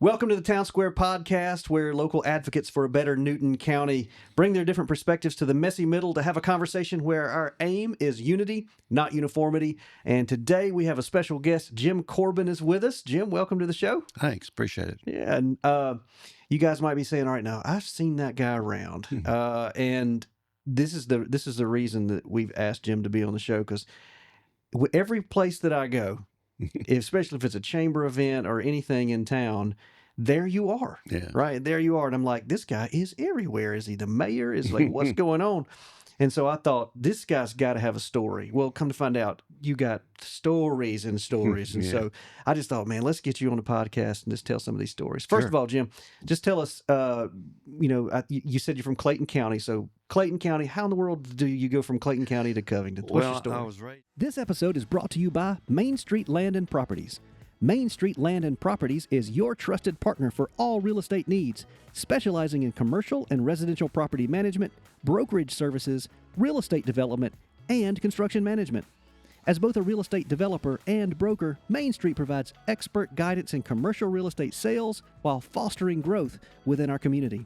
Welcome to the Town Square Podcast, where local advocates for a better Newton County bring their different perspectives to the messy middle to have a conversation where our aim is unity, not uniformity. And today we have a special guest. Jim Corbin is with us. Jim, welcome to the show. Thanks. Appreciate it. Yeah, and you guys might be saying, all right, now I've seen that guy around. And this is the reason that we've asked Jim to be on the show, because every place that I go, especially if it's a chamber event or anything in town, there you are. Yeah. Right? There you are. And I'm like, this guy is everywhere. Is he the mayor? Is like, what's going on? And so I thought, this guy's got to have a story. Well, come to find out, you got stories and stories. And so I just thought, man, let's get you on the podcast and just tell some of these stories. First of all, Jim, just tell us, you said you're from Clayton County. So Clayton County, how in the world do you go from Clayton County to Covington? What's your story? I was right. This episode is brought to you by Main Street Land and Properties. Main Street Land and Properties is your trusted partner for all real estate needs, specializing in commercial and residential property management, brokerage services, real estate development, and construction management. As both a real estate developer and broker, Main Street provides expert guidance in commercial real estate sales while fostering growth within our community.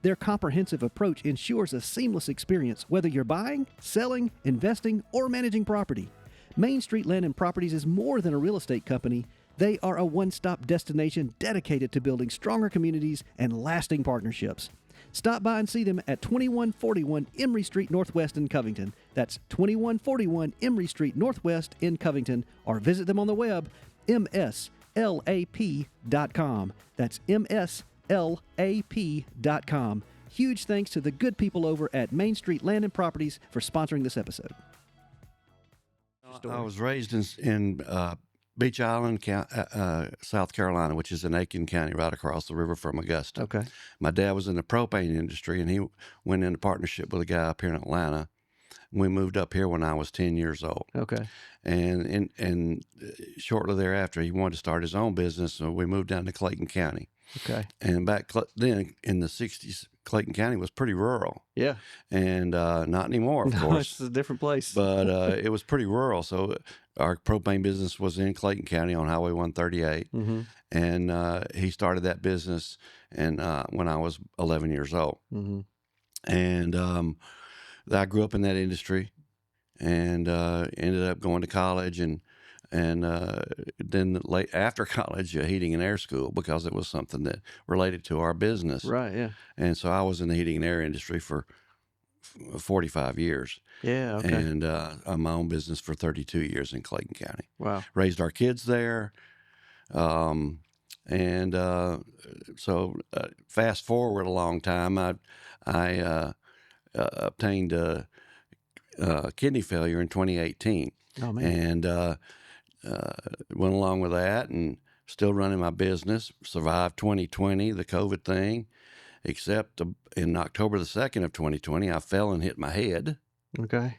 Their comprehensive approach ensures a seamless experience whether you're buying, selling, investing, or managing property. Main Street Land and Properties is more than a real estate company. They are a one-stop destination dedicated to building stronger communities and lasting partnerships. Stop by and see them at 2141 Emory Street Northwest in Covington. That's 2141 Emory Street Northwest in Covington, or visit them on the web, mslap.com. That's mslap.com. Huge thanks to the good people over at Main Street Land and Properties for sponsoring this episode. I was raised in Beach Island, South Carolina, which is in Aiken County, right across the river from Augusta. Okay. My dad was in the propane industry, and he went into partnership with a guy up here in Atlanta. We moved up here when I was 10 years old. Okay. And shortly thereafter, he wanted to start his own business, so we moved down to Clayton County. Okay. And back then, in the 60s, Clayton County was pretty rural. Yeah. And not anymore, of course. It's a different place. But it was pretty rural. So our propane business was in Clayton County on Highway 138. Mm-hmm. And he started that business when I was 11 years old. Mm-hmm. And I grew up in that industry and ended up going to college and then after college, heating and air school, because it was something that related to our business. Right, yeah. And so I was in the heating and air industry for 45 years. Yeah, okay. And I'm my own business for 32 years in Clayton County. Wow. Raised our kids there. So fast forward a long time, I obtained kidney failure in 2018. Oh, man. And went along with that and still running my business, survived 2020, the COVID thing, except in October the 2nd of 2020, I fell and hit my head. Okay.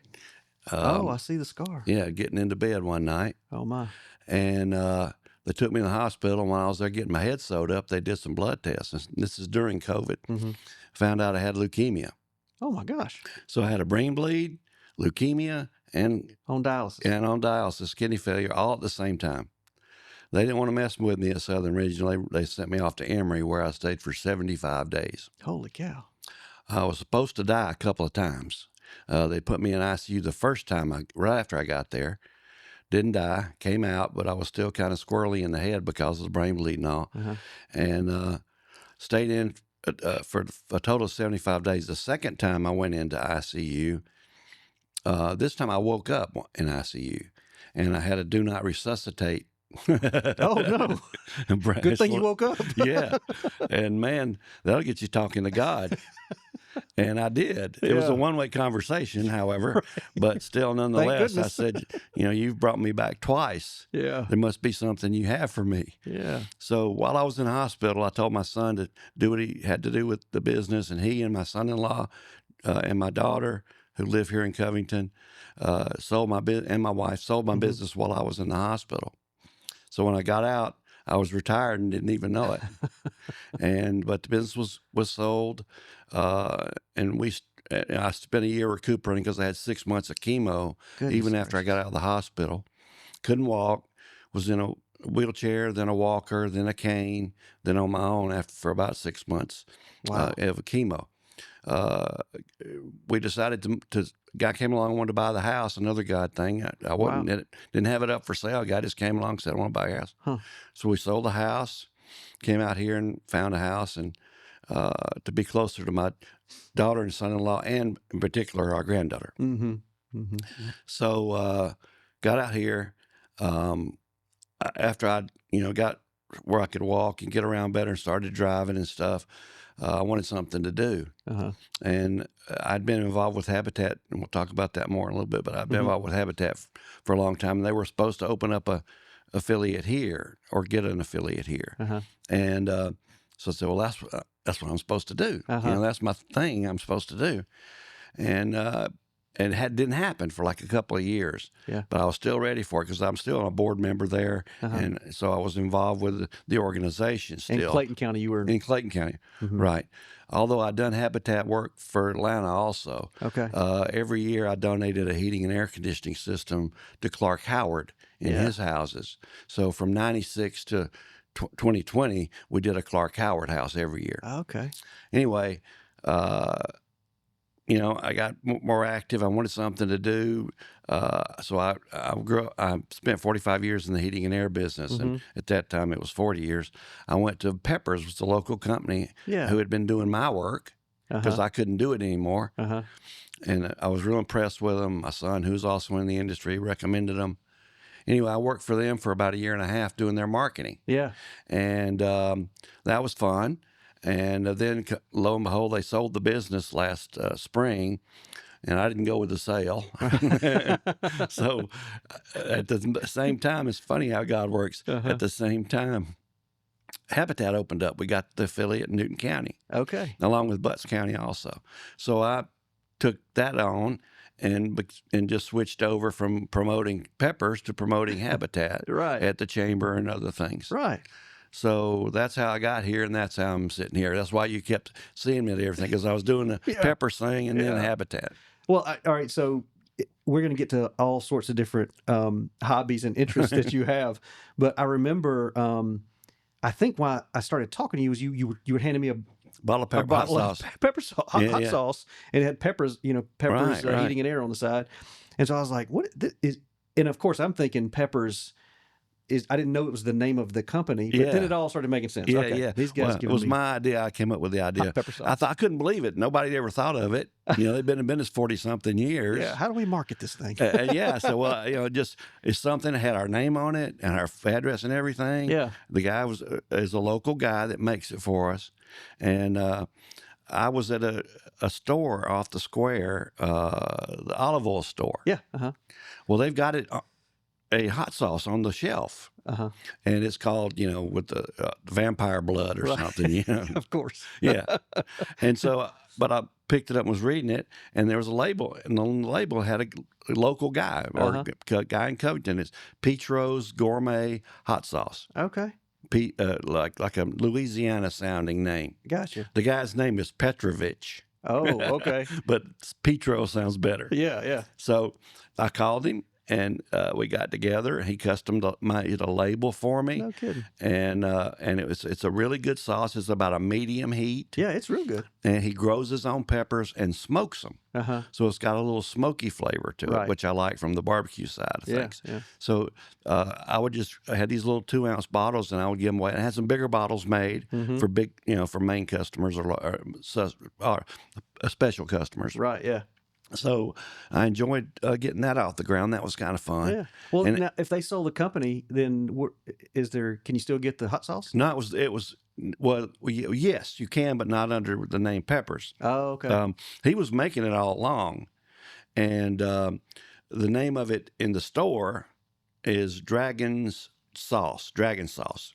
I see the scar. Yeah, getting into bed one night. Oh, my. And they took me to the hospital, and while I was there getting my head sewed up, they did some blood tests. This is during COVID. Mm-hmm. Found out I had leukemia. Oh, my gosh. So I had a brain bleed, leukemia, and on dialysis, kidney failure, all at the same time. They didn't want to mess with me at Southern Regional. They sent me off to Emory, where I stayed for 75 days. Holy cow. I was supposed to die a couple of times. They put me in ICU the first time, right after I got there. Didn't die, came out, but I was still kind of squirrely in the head because of the brain bleed and all. Uh-huh. And stayed in for a total of 75 days. The second time I went into ICU, this time I woke up in ICU, and I had a do not resuscitate. Oh, no. Good thing you woke up. Yeah. And, man, that'll get you talking to God. And I did. It was a one-way conversation, however, but still, nonetheless, I said, you've brought me back twice. Yeah. There must be something you have for me. Yeah. So while I was in the hospital, I told my son to do what he had to do with the business, and he and my son-in-law and my daughter, who live here in Covington, sold my and my wife sold my business while I was in the hospital. So when I got out, I was retired and didn't even know it. But the business was sold, and I spent a year recuperating because I had 6 months of chemo. Goodness even after I got out of the hospital. Couldn't walk, was in a wheelchair, then a walker, then a cane, then on my own for about 6 months Wow. of chemo. We decided guy came along and wanted to buy the house, another God thing. I wasn't Wow. didn't have it up for sale. A guy just came along and said, I want to buy a house. Huh. So we sold the house, came out here and found a house, and to be closer to my daughter and son-in-law, and in particular our granddaughter. Mm-hmm. Mm-hmm. So got out here after I got where I could walk and get around better and started driving and stuff. I wanted something to do. Uh-huh. And I'd been involved with Habitat, and we'll talk about that more in a little bit, but I've been involved with Habitat for a long time. And they were supposed to open up a affiliate here or get an affiliate here. Uh-huh. And so I said, well, that's what I'm supposed to do. Uh-huh. That's my thing I'm supposed to do. And it didn't happen for like a couple of years. Yeah. But I was still ready for it because I'm still a board member there. Uh-huh. And so I was involved with the organization still. In Clayton County, you were in Clayton County, right. Although I'd done Habitat work for Atlanta also. Okay. Every year I donated a heating and air conditioning system to Clark Howard in his houses. So from 96 to 2020, we did a Clark Howard house every year. Okay. Anyway, I got more active. I wanted something to do. So I spent 45 years in the heating and air business. And at that time, it was 40 years. I went to Peppers, which was a local company who had been doing my work because I couldn't do it anymore. Uh-huh. And I was real impressed with them. My son, who's also in the industry, recommended them. Anyway, I worked for them for about a year and a half doing their marketing. Yeah. And that was fun. And then, lo and behold, they sold the business last spring, and I didn't go with the sale. So at the same time, it's funny how God works. At the same time, Habitat opened up. We got the affiliate in Newton County. Okay. Along with Butts County also. So I took that on and just switched over from promoting Peppers to promoting Habitat Right. at the chamber and other things. Right. So that's how I got here, and that's how I'm sitting here. That's why you kept seeing me at everything, because I was doing the Peppers thing and then Habitat. Well, all right. So we're going to get to all sorts of different hobbies and interests that you have. But I remember, I think why I started talking to you was you were handing me a bottle of hot sauce. Pepper sauce, hot sauce, and it had peppers, Peppers Right. heating and air on the side. And so I was like, what is, and of course I'm thinking Peppers is, I didn't know it was the name of the company, but then it all started making sense. Yeah. These guys it was my idea. I came up with the idea. Hot pepper sauce. I couldn't believe it. Nobody ever thought of it. They've been in business 40-something years. Yeah. How do we market this thing? So, just it's something that had our name on it and our address and everything. Yeah. The guy is a local guy that makes it for us. And I was at a store off the square, the olive oil store. Yeah. Uh-huh. Well, they've got a hot sauce on the shelf. Uh-huh. And it's called, with the vampire blood or something, Of course. Yeah. And so, but I picked it up and was reading it, and there was a label, and on the label had a local guy or a guy in Covington. It's Peach Rose Gourmet Hot Sauce. Okay. Like a Louisiana sounding name. Gotcha. The guy's name is Petrovich. Oh, okay. But Petro sounds better. Yeah. So I called him, and we got together. He made a label for me. No kidding. And it's a really good sauce. It's about a medium heat. Yeah, it's real good. And he grows his own peppers and smokes them. Uh-huh. So it's got a little smoky flavor to it, which I like from the barbecue side of things. Yeah. So I had these little 2-ounce bottles, and I would give them away. And I had some bigger bottles made for big, for main customers or special customers. Right, yeah. So I enjoyed getting that off the ground. That was kind of fun. Yeah. Well, now, if they sold the company, then can you still get the hot sauce? No, yes, you can, but not under the name Peppers. Oh, okay. He was making it all along, and the name of it in the store is Dragon Sauce. Dragon sauce.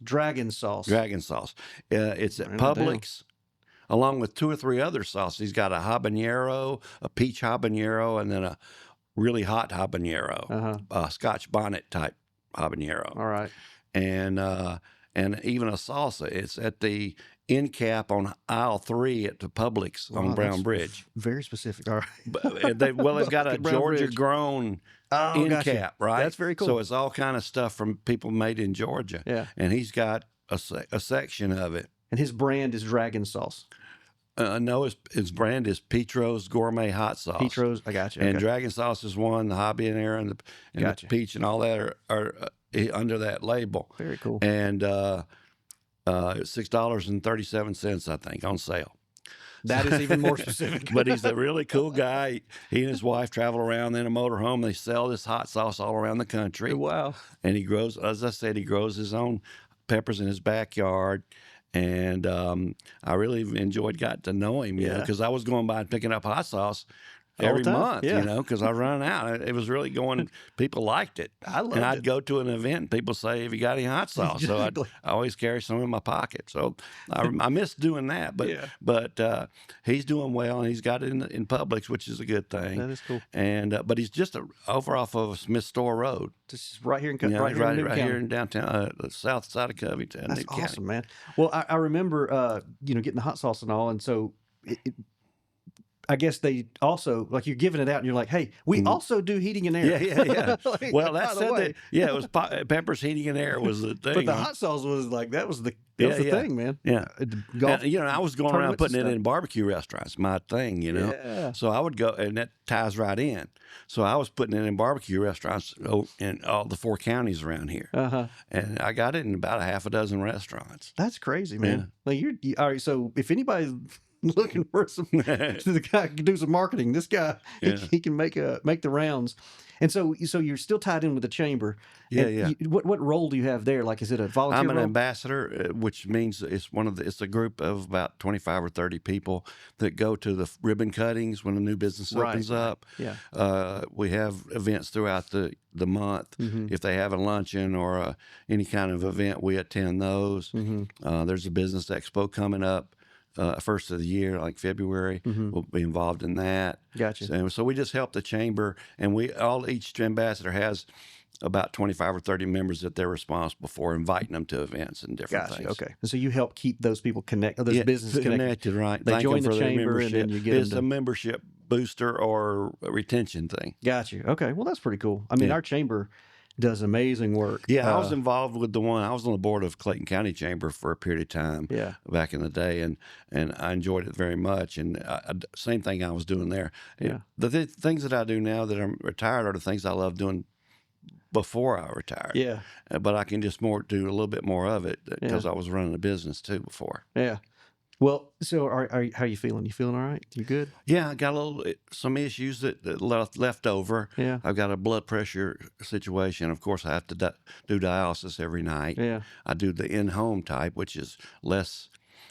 It's at Publix, along with 2 or 3 other sauces. He's got a habanero, a peach habanero, and then a really hot habanero, a Scotch bonnet type habanero. All right. And and even a salsa. It's at the end cap on aisle 3 at the Publix on Brown Bridge. Very specific. All right. It's got a Brown Georgia Bridge. grown Oh, end gotcha. cap, right? That's very cool. So it's all kind of stuff from people made in Georgia. Yeah. And he's got a section of it. And his brand is Dragon Sauce. No, his brand is Petro's Gourmet Hot Sauce. Petro's, I got you. And Okay. Dragon Sauce is one, the Habanero and the Gotcha. peach and all that are under that label. Very cool. And it's $6.37, I think, on sale. That is even more specific. But he's a really cool guy. He and his wife travel around in a motorhome. They sell this hot sauce all around the country. Wow. And he grows, as I said, he grows his own peppers in his backyard. And I really enjoyed getting to know him, you know, because I was going by and picking up hot sauce every month, you know, because I run out. It was really going, people liked it. I loved and I'd it. go to an event and people say, have you got any hot sauce? Exactly. So I always carry some in my pocket. So I miss doing that. But he's doing well, and he's got it in Publix, which is a good thing. That is cool. And but he's just over off of Smith Store Road. Just right here in You know, right here in downtown, the south side of Covington. That's Newt awesome, County. man. Well, I remember, getting the hot sauce and all, and so I guess they also, like, you're giving it out, and you're like, hey, we also do heating and air. Yeah. Like, Well, by that the said way. that. It was Pepper's Heating and Air was the thing. But the hot sauce was like, that was the thing, man. Yeah. Golf, And, I was going around tournaments and putting it stuff. in barbecue restaurants, my thing, Yeah. So I would go, and that ties right in. So I was putting it in barbecue restaurants in all the 4 counties around here. Uh-huh. And I got it in about a half a dozen restaurants. That's crazy, man. Like all right. So if anybody's looking for some, the guy can do some marketing. This guy, he can make the rounds. And so you're still tied in with the chamber. Yeah. What role do you have there? Like, is it a volunteer I'm an role? ambassador, which means it's a group of about 25 or 30 people that go to the ribbon cuttings when a new business opens up. Yeah. We have events throughout the month. Mm-hmm. If they have a luncheon or any kind of event, we attend those. Mm-hmm. There's a business expo coming up. First of the year, like February, we'll be involved in that. Gotcha. So we just help the chamber, and each ambassador has about 25 or 30 members that they're responsible for, inviting them to events and different things. Okay. And so you help keep those people those businesses connected, right? They Thank join them the for their chamber, and then you get It's them a membership booster or a retention thing. Got you. Okay. Well, that's pretty cool. I mean, our chamber does amazing work. Yeah, I was involved with I was on the board of Clayton County Chamber for a period of time back in the day, and I enjoyed it very much. And same thing I was doing there. Yeah. The things that I do now that I'm retired are the things I love doing before I retired. Yeah. But I can just do a little bit more of it because I was running a business too before. Yeah. Well, so how are you feeling? You feeling all right? You good? Yeah, I got some issues that left over. Yeah. I've got a blood pressure situation. Of course, I have to do dialysis every night. Yeah. I do the in-home type, which is less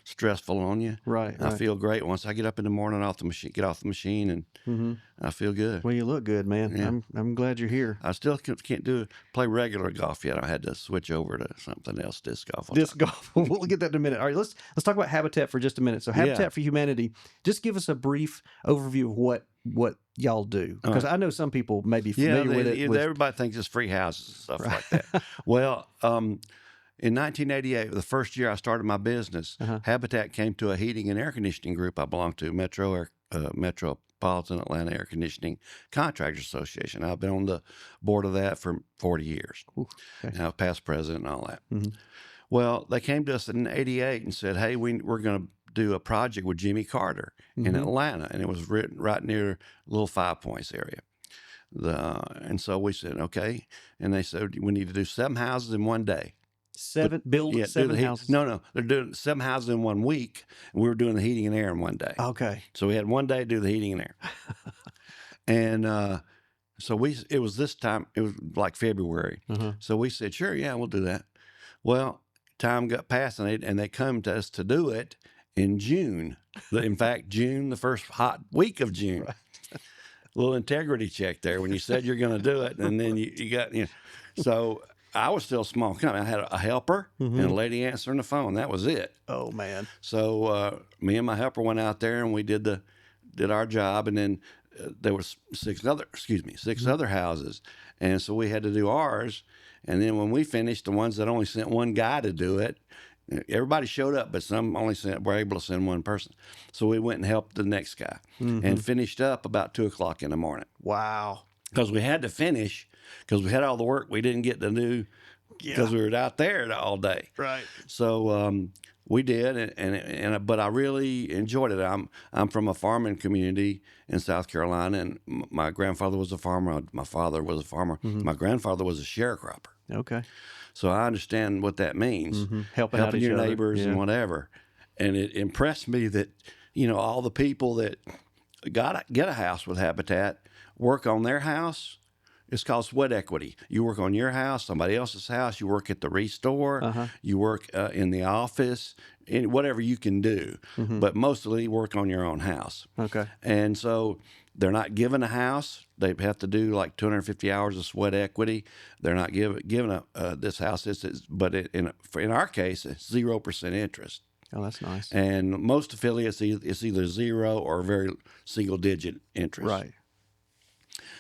stressful on you. Right. I feel great once I get up in the morning get off the machine, and I feel good. Well, you look good, man. Yeah. I'm glad you're here. I still can't play regular golf yet. I had to switch over to something else, disc golf. Disc golf. We'll get that in a minute. All right, let's talk about Habitat for just a minute. So Habitat for Humanity, just give us a brief overview of what y'all do, because I know some people may be familiar with it. Everybody thinks it's free houses and stuff like that. Well, in 1988, the first year I started my business, Habitat came to a heating and air conditioning group I belong to, Metropolitan Atlanta Air Conditioning Contractors Association. I've been on the board of that for 40 years. Ooh, okay. Now, past president and all that. Mm-hmm. Well, they came to us in 88 and said, hey, we're going to do a project with Jimmy Carter in Atlanta. And it was written right near Little Five Points area. And so we said, okay. And they said, we need to do 7 houses in one day. 7 houses? No. They're doing 7 houses in 1 week. And we were doing the heating and air in one day. Okay. So we had 1 day to do the heating and air. And so it was this time, it was like February. So we said, sure, yeah, we'll do that. Well, time got past, and they come to us to do it in June. In fact, June, the first hot week of June. Right. A little integrity check there when you said you're going to do it, and then you got, So I was still a small company. I had a helper and a lady answering the phone. That was it. Oh, man. So me and my helper went out there, and we did our job, and then there was 6 other houses, and so we had to do ours. And then when we finished, the ones that only sent one guy to do it, everybody showed up, but some only were able to send one person. So we went and helped the next guy and finished up about 2 o'clock in the morning. Wow. Because we had to finish, because we had all the work we didn't get to do because we were out there all day. Right. So we did, but I really enjoyed it. I'm from a farming community in South Carolina, and my grandfather was a farmer. My father was a farmer. My grandfather was a sharecropper. Okay. So I understand what that means. Helping out each your other. neighbors and whatever. And it impressed me that, all the people that get a house with Habitat work on their house. It's called sweat equity. You work on your house, somebody else's house. You work at the restore. You work in the office, whatever you can do. But mostly you work on your own house. Okay. And so they're not given a house. They have to do like 250 hours of sweat equity. They're not given this house. But in our case, it's 0% interest. Oh, that's nice. And most affiliates, it's either 0 or very single-digit interest. Right.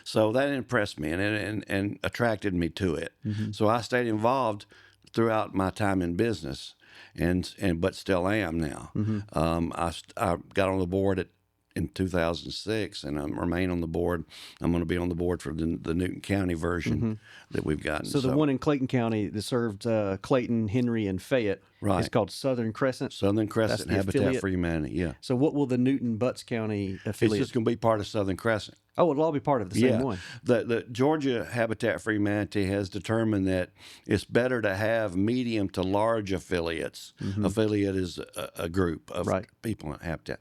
So that impressed me and attracted me to it. So I stayed involved throughout my time in business, but still am now. I got on the board in 2006, and I remain on the board. I'm going to be on the board for the Newton County version that we've gotten. So the one in Clayton County that served Clayton, Henry, and Fayette is called Southern Crescent. Southern Crescent Habitat affiliate. for Humanity, yeah. So what will the Newton Butts County affiliate? It's just going to be part of Southern Crescent. Oh, it'll all be part of the same one. The Georgia Habitat for Humanity has determined that it's better to have medium to large affiliates. Affiliate is a group of people in Habitat.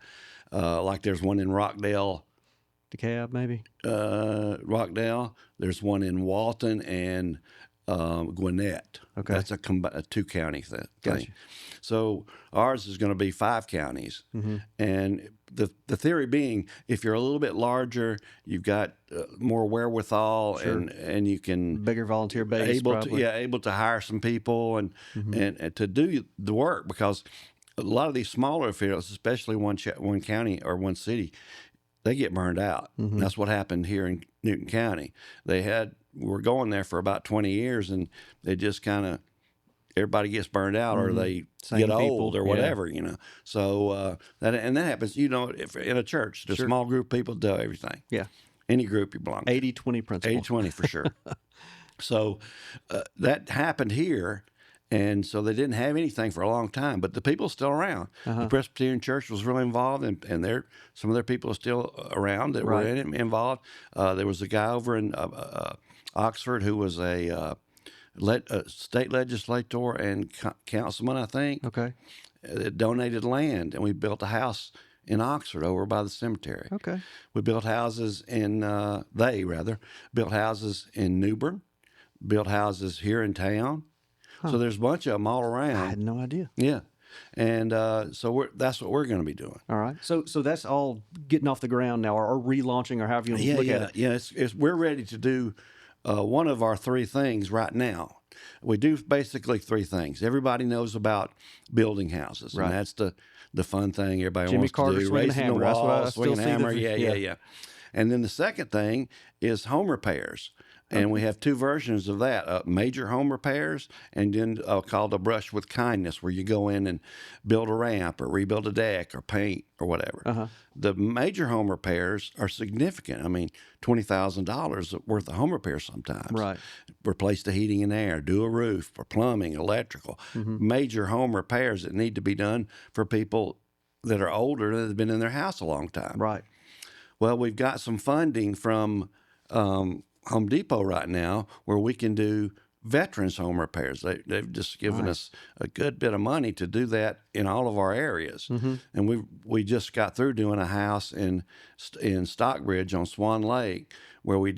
Like there's one in Rockdale. DeKalb, maybe? Rockdale. There's one in Walton and Gwinnett. Okay. That's a 2-county thing. Gotcha. So ours is going to be 5 counties. And the theory being, if you're a little bit larger, you've got more wherewithal and you can bigger volunteer base, able to hire some people and to do the work, because a lot of these smaller affiliates, especially one county or one city, they get burned out. That's what happened here in Newton County. We're going there for about 20 years, and they just kind of, everybody gets burned out, or they get old or whatever, So that happens, in a church. The small group of people do everything. Yeah. Any group you belong to. 80-20 principle. 80-20 for sure. So that happened here. And so they didn't have anything for a long time, but the people are still around. The Presbyterian Church was really involved, and some of their people are still around that were involved. There was a guy over in Oxford who was a state legislator and councilman, I think. Okay. That donated land, and we built a house in Oxford over by the cemetery. Okay. We built houses built houses in Newbern, built houses here in town. So there's a bunch of them all around. I had no idea. Yeah. And so that's what we're going to be doing. All right. So that's all getting off the ground now, or relaunching, or however you want to look at it. Yeah, we're ready to do one of our 3 things right now. We do basically 3 things. Everybody knows about building houses, and that's the fun thing everybody Jimmy wants Carter to do. swinging the hammer. That's what I swinging still the hammer. see. Yeah. And then the second thing is home repairs. And we have 2 versions of that, major home repairs, and then called a brush with kindness, where you go in and build a ramp or rebuild a deck or paint or whatever. The major home repairs are significant. I mean, $20,000 worth of home repairs sometimes. Right. Replace the heating and air, do a roof, or plumbing, electrical. Major home repairs that need to be done for people that are older, that have been in their house a long time. Right. Well, we've got some funding from Home Depot right now where we can do veterans home repairs. They've just given us a good bit of money to do that in all of our areas. And we just got through doing a house in Stockbridge on Swan Lake where we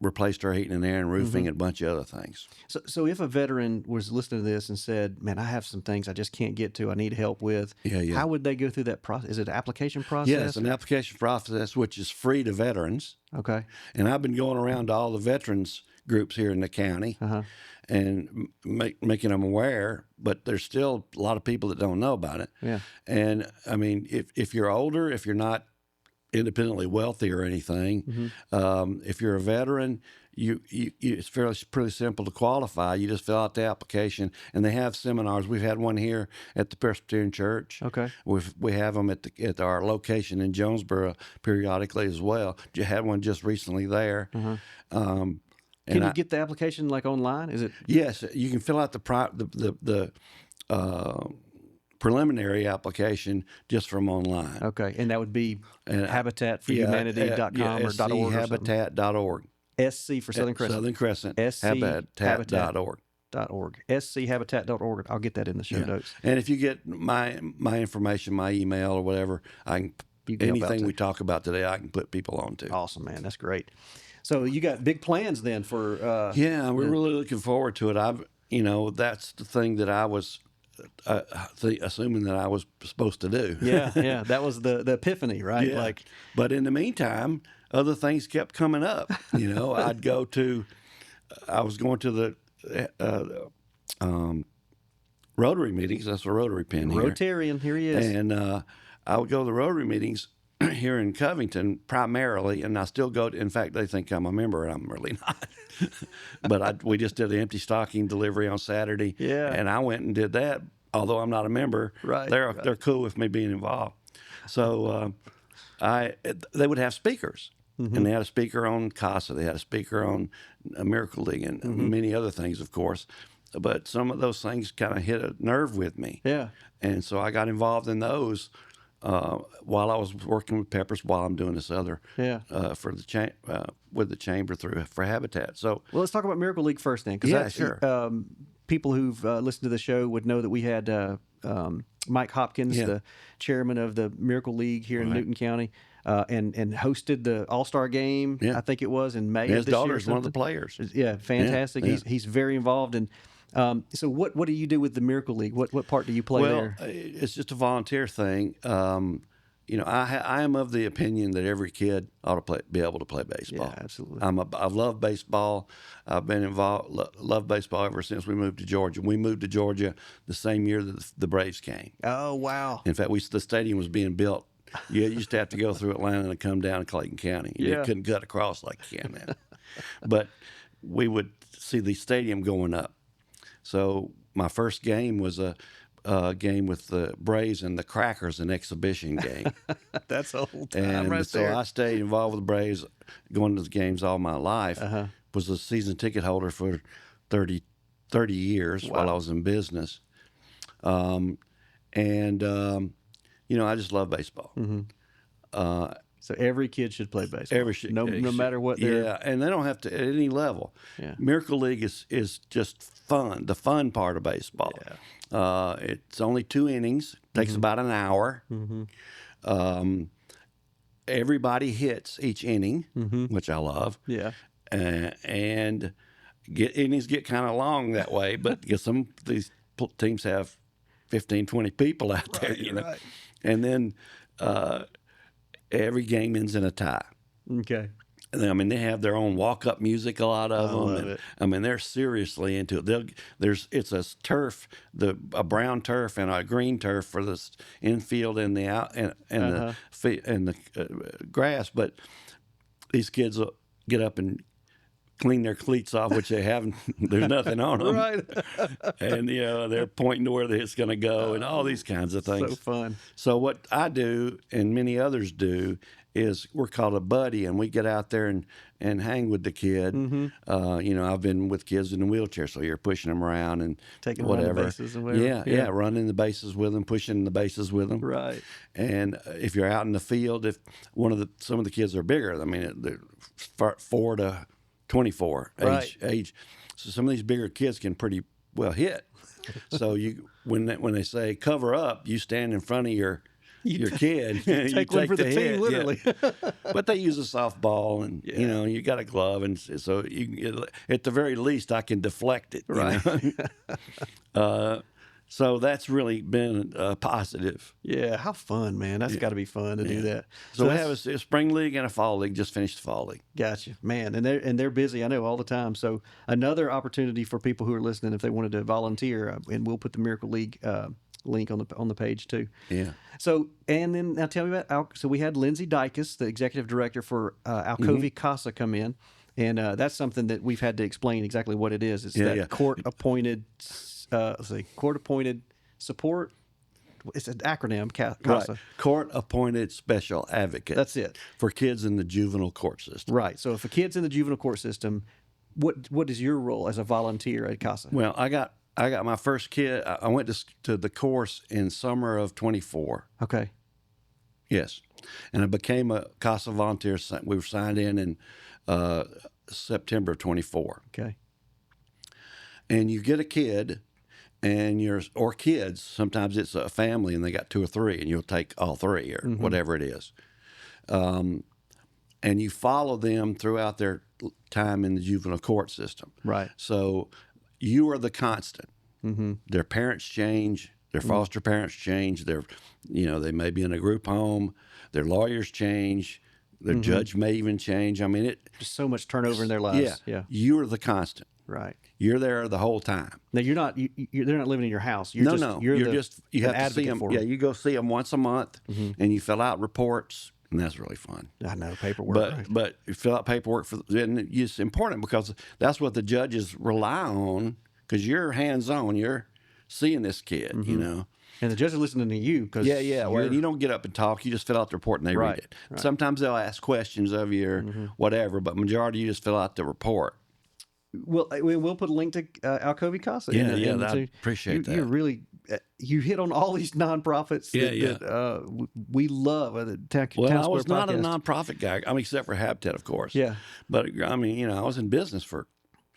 replaced our heating and air and roofing and a bunch of other things. So if a veteran was listening to this and said, man, I have some things I just can't get to, I need help with, how would they go through that process? Is it an application process? Yeah, it's an application process, which is free to veterans. Okay. And I've been going around to all the veterans groups here in the county and making them aware, but there's still a lot of people that don't know about it. Yeah. And I mean, if you're older, if you're not independently wealthy or anything. If you're a veteran, it's pretty simple to qualify. You just fill out the application, and they have seminars. We've had one here at the Presbyterian Church. Okay. We have them at our location in Jonesboro periodically as well. You had one just recently there. Can you get the application like online? Is it? Yes, you can fill out the preliminary application just from online. Okay, and that would be habitatforhumanity.com or .org. Habitat.org. SC for Southern Crescent. Southern Crescent. Habitat.org. Habitat.org. schabitat.org. I'll get that in the show notes. And if you get my information, my email or whatever, anything we talk about today, I can put people on to. Awesome, man. That's great. So you got big plans then for... we're really looking forward to it. That's the thing that I was assuming that I was supposed to do. Yeah. That was the epiphany, right? Yeah. But in the meantime, other things kept coming up. I was going to the Rotary meetings. That's a Rotary pin here. Rotarian, here he is. And I would go to the Rotary meetings here in Covington primarily, and I still go to, in fact, they think I'm a member, and I'm really not. But we just did an empty stocking delivery on Saturday, and I went and did that, although I'm not a member. Right. They're cool with me being involved. So they would have speakers. And they had a speaker on CASA. They had a speaker on Miracle League and many other things, of course. But some of those things kind of hit a nerve with me. Yeah. And so I got involved in those while I was working with Peppers, while I'm doing this other for the with the chamber for Habitat. So let's talk about Miracle League first then. Sure. People who've listened to the show would know that we had Mike Hopkins, the chairman of the Miracle League here in Newton County. And hosted the All-Star game, I think it was, in May of this year. His daughter's one of the players. Yeah, fantastic. Yeah. He's very involved. And so what do you do with the Miracle League? What part do you play there? Well, it's just a volunteer thing. I am of the opinion that every kid ought to be able to play baseball. Yeah, absolutely. I love baseball. I've been involved, love baseball ever since we moved to Georgia. We moved to Georgia the same year that the Braves came. Oh, wow. In fact, the stadium was being built. You used to have to go through Atlanta and come down to Clayton County. You couldn't cut across like you can now. But we would see the stadium going up. So my first game was a game with the Braves and the Crackers, an exhibition game. That's old time and right so there. I stayed involved with the Braves, going to the games all my life. Was a season ticket holder for 30 years while I was in business. I just love baseball. So every kid should play baseball. No matter what. And they don't have to at any level. Yeah. Miracle League is just fun. The fun part of baseball. Yeah. It's only 2 innings. Takes about an hour. Everybody hits each inning, which I love. Yeah. And innings get kind of long that way, but because some of these teams have 15, 20 people out there, Right. And then every game ends in a tie. Okay. And they have their own walk-up music, a lot of them. Love it. They're seriously into it. It's a turf, a brown turf and a green turf for the infield and the out and the grass. But these kids will get up and clean their cleats off, which they haven't. There's nothing on them, right? And they're pointing to where it's going to go, and all these kinds of things. So fun. So what I do, and many others do, is we're called a buddy, and we get out there and hang with the kid. I've been with kids in the wheelchair, so you're pushing them around and taking whatever. The bases and whatever. Yeah, running the bases with them, pushing the bases with them. Right. And if you're out in the field, if some of the kids are bigger, they're 4 to 24 age. So some of these bigger kids can pretty well hit. So when they say cover up, you stand in front of your kid. You take one for the team, literally. Yeah. But they use a softball, and you got a glove, and so at the very least I can deflect it. Right. So that's really been positive. Yeah, how fun, man. That's got to be fun to do that. So we have a spring league and a fall league. Just finished the fall league. Gotcha, man. And they're busy, I know, all the time. So another opportunity for people who are listening, if they wanted to volunteer, and we'll put the Miracle League link on the page too. Yeah. So, and then now tell me about so we had Lindsay Dykes, the executive director for Alcovy CASA, come in, and that's something that we've had to explain exactly what it is. It's court appointed, court appointed support. It's an acronym, CASA. Right. Court appointed special advocate. That's it. For kids in the juvenile court system. Right. So if a kid's in the juvenile court system, what is your role as a volunteer at CASA? Well, I got my first kid. I went to the course in summer of 24. Okay. Yes, and I became a CASA volunteer. We were signed in September of 24. Okay. And you get a kid. And or kids, sometimes it's a family and they got 2 or 3, and you'll take all 3 or whatever it is. And you follow them throughout their time in the juvenile court system. Right. So you are the constant. Their parents change, their foster parents change, they may be in a group home, their lawyers change, their judge may even change. I mean, just so much turnover in their lives. Yeah. You're the constant. Right. You're there the whole time. Now you're not. They're not living in your house. You have to see them. Yeah, you go see them once a month, and you fill out reports, and that's really fun. I know, paperwork. But you fill out paperwork and it's important because that's what the judges rely on, because you're hands on. You're seeing this kid, And the judge is listening to you because Well, you don't get up and talk. You just fill out the report and they read it. Right. Sometimes they'll ask questions of you or whatever, but majority you just fill out the report. Well, we'll put a link to Alcovy CASA. I appreciate that. You really you hit on all these nonprofits that we love. I was not a nonprofit guy. I mean, except for Habitat, of course. Yeah. But I mean, I was in business for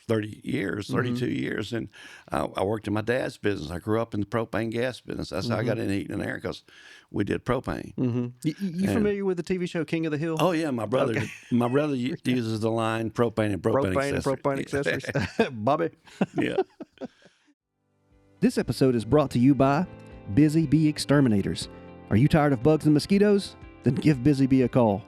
32 years, and I worked in my dad's business. I grew up in the propane gas business. That's how I got into heating and air, because we did propane. You familiar with the TV show King of the Hill? Oh yeah, my brother uses the line propane and propane accessories. Bobby. Yeah. This episode is brought to you by Busy Bee Exterminators. Are you tired of bugs and mosquitoes? Then give Busy Bee a call.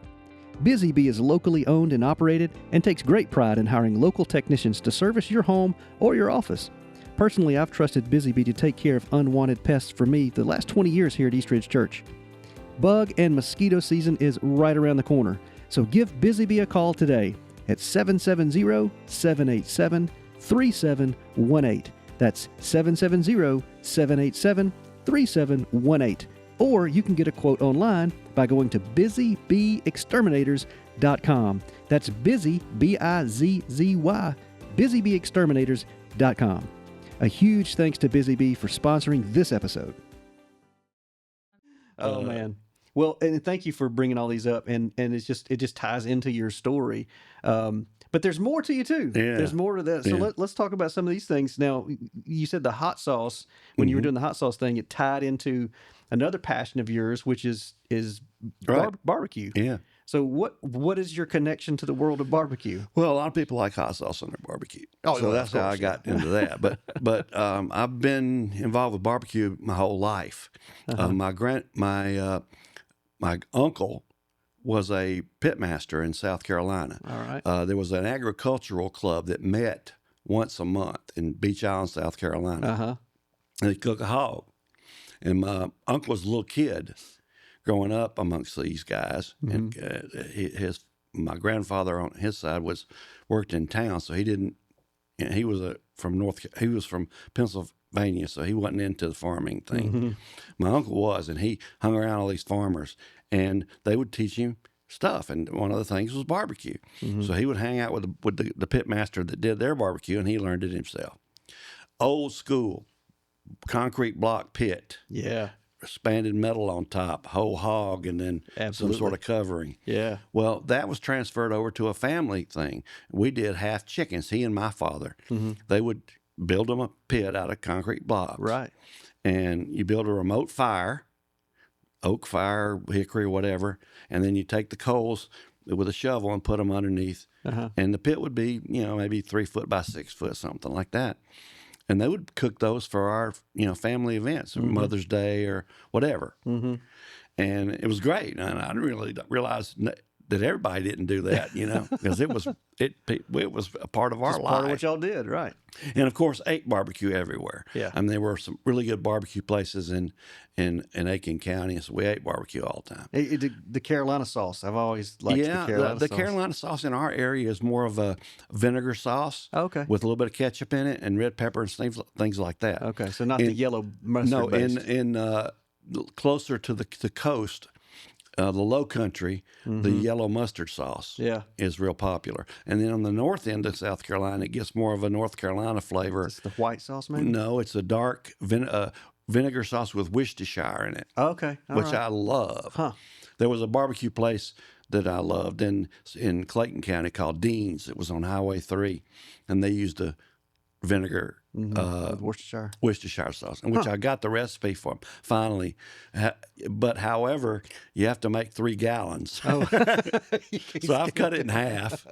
Busy Bee is locally owned and operated and takes great pride in hiring local technicians to service your home or your office. Personally, I've trusted Busy Bee to take care of unwanted pests for me the last 20 years here at Eastridge Church. Bug and mosquito season is right around the corner, so give Busy Bee a call today at 770-787-3718. That's 770-787-3718. Or you can get a quote online by going to busybeeexterminators.com. That's busy, B-I-Z-Z-Y, busybeeexterminators.com. A huge thanks to Busy Bee for sponsoring this episode. Oh, man. Well, and thank you for bringing all these up, and it just ties into your story. But there's more to you too. Yeah. There's more to that. So let's talk about some of these things. Now, you said the hot sauce, when you were doing the hot sauce thing, it tied into another passion of yours, which is barbecue. Yeah. So what is your connection to the world of barbecue? Well, a lot of people like hot sauce on their barbecue. Oh, so that's how I got into that. But I've been involved with barbecue my whole life. My uncle was a pitmaster in South Carolina. All right. There was an agricultural club that met once a month in Beach Island, South Carolina. And they'd cook a hog. And my uncle was a little kid growing up amongst these guys. And my grandfather on his side worked in town, so he didn't. He was from Pennsylvania, so he wasn't into the farming thing. My uncle was, and he hung around all these farmers, and they would teach him stuff. And one of the things was barbecue. So he would hang out with the pit master that did their barbecue, and he learned it himself. Old school, concrete block pit. Yeah. Expanded metal on top, whole hog, and then some sort of covering. Yeah. Well, that was transferred over to a family thing. We did half chickens, he and my father. They would build them a pit out of concrete blocks. Right. And you build a remote fire, oak fire, hickory, whatever, and then you take the coals with a shovel and put them underneath. And the pit would be, maybe 3 foot by 6 foot, something like that. And they would cook those for our, family events, Mother's Day or whatever. And it was great. And I didn't really realize that everybody didn't do that, because it was a part of our Just life. part of what y'all did, right? And of course, ate barbecue everywhere. Yeah. I mean, there were some really good barbecue places in Aiken County, so we ate barbecue all the time. The Carolina sauce, I've always liked the Carolina sauce. Carolina sauce in our area is more of a vinegar sauce, okay, with a little bit of ketchup in it and red pepper and things like that. Okay, so not the yellow mustard based. in closer to the coast. The Low Country, the yellow mustard sauce is real popular. And then on the north end of South Carolina, it gets more of a North Carolina flavor. It's the white sauce, maybe? No, it's a dark vinegar sauce with Worcestershire in it, Okay, which I love. Huh. There was a barbecue place that I loved in Clayton County called Dean's. It was on Highway 3, and they used a vinegar with Worcestershire sauce, in which I got the recipe for finally. But however, you have to make 3 gallons. Oh. So I've cut it in half.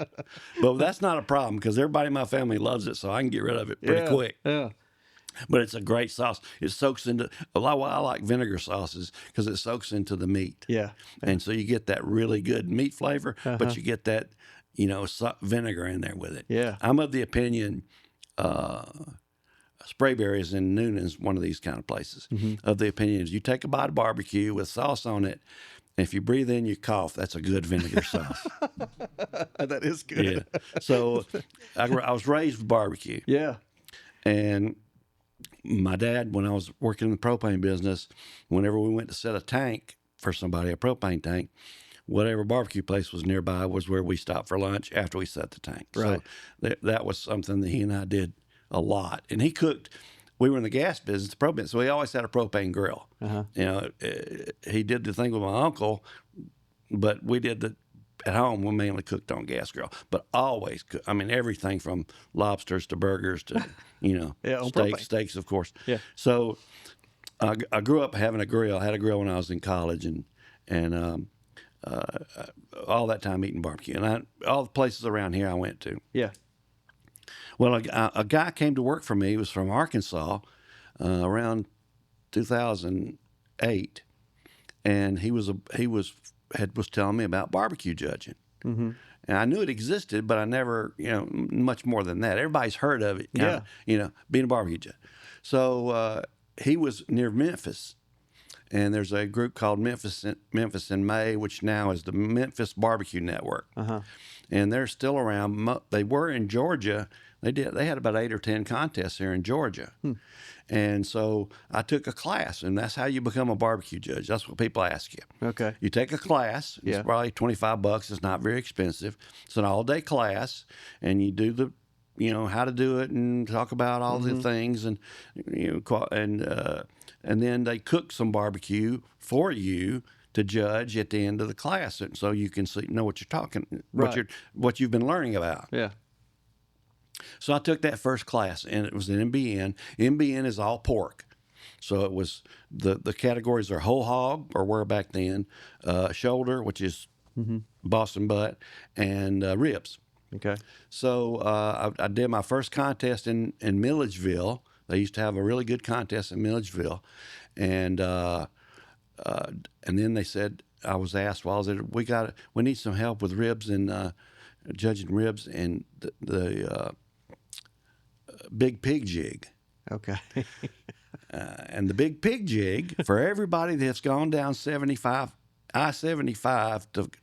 But that's not a problem because everybody in my family loves it, so I can get rid of it pretty quick. Yeah. But it's a great sauce. It soaks into a lot. Why I like vinegar sauces because it soaks into the meat. Yeah. And so you get that really good meat flavor, but you get that vinegar in there with it. Yeah. I'm of the opinion. Sprayberry's in Noonan's, one of these kind of places, of the opinion is you take a bite of barbecue with sauce on it, and if you breathe in, you cough, that's a good vinegar sauce. That is good. Yeah. So I was raised with barbecue. Yeah. And my dad, when I was working in the propane business, whenever we went to set a tank for somebody, a propane tank, whatever barbecue place was nearby was where we stopped for lunch after we set the tank. Right. So that was something that he and I did a lot. And he cooked. We were in the gas business, the propane, so he always had a propane grill. He did the thing with my uncle, but we did at home. We mainly cooked on gas grill, but always I mean, everything from lobsters to burgers to steaks, of course. Yeah. So I grew up having a grill. I had a grill when I was in college, and all that time eating barbecue, and all the places around here I went to. Yeah. Well, a guy came to work for me. He was from Arkansas, around 2008, and he was telling me about barbecue judging. And I knew it existed, but I never, much more than that. Everybody's heard of it, being a barbecue judge. So he was near Memphis, and there's a group called Memphis in May, which now is the Memphis Barbecue Network. And they're still around. They were in Georgia. They had about 8 or 10 contests here in Georgia. And so I took a class, and that's how you become a barbecue judge. That's what people ask you. Okay. You take a class. It's probably $25. It's not very expensive. It's an all-day class, and you do how to do it and talk about all the things, and and then they cook some barbecue for you to judge at the end of the class, so you can know what you're talking, what you've been learning about. Yeah. So I took that first class, and it was an MBN. MBN is all pork. So it was the categories are whole hog, or were back then, shoulder, which is Boston butt, and ribs. Okay. So I did my first contest in Milledgeville. They used to have a really good contest in Milledgeville, and then they said, I was asked while I was there, we need some help with ribs and judging ribs and the big pig jig. Okay. And the big pig jig, for everybody that's gone down I-75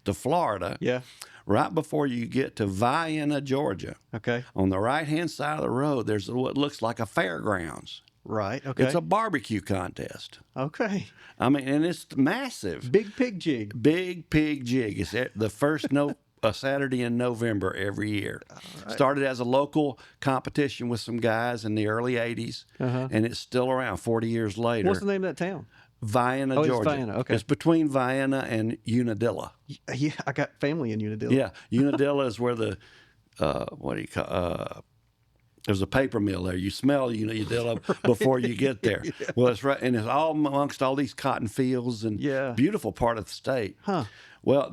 to Florida, right before you get to Vienna, Georgia, on the right-hand side of the road, there's what looks like a fairgrounds. Right, okay. It's a barbecue contest. Okay. I mean, and it's massive. Big pig jig. Big pig jig. It's the first Saturday in November every year. Right. Started as a local competition with some guys in the early 80s, and it's still around 40 years later. What's the name of that town? Vienna, Georgia. It's Vienna, okay. It's between Vienna and Unadilla. Yeah, I got family in Unadilla. Yeah, Unadilla is where the, there's a paper mill there. You smell Unadilla before you get there. Well, it's right, and it's all amongst all these cotton fields and beautiful part of the state. Huh. Well,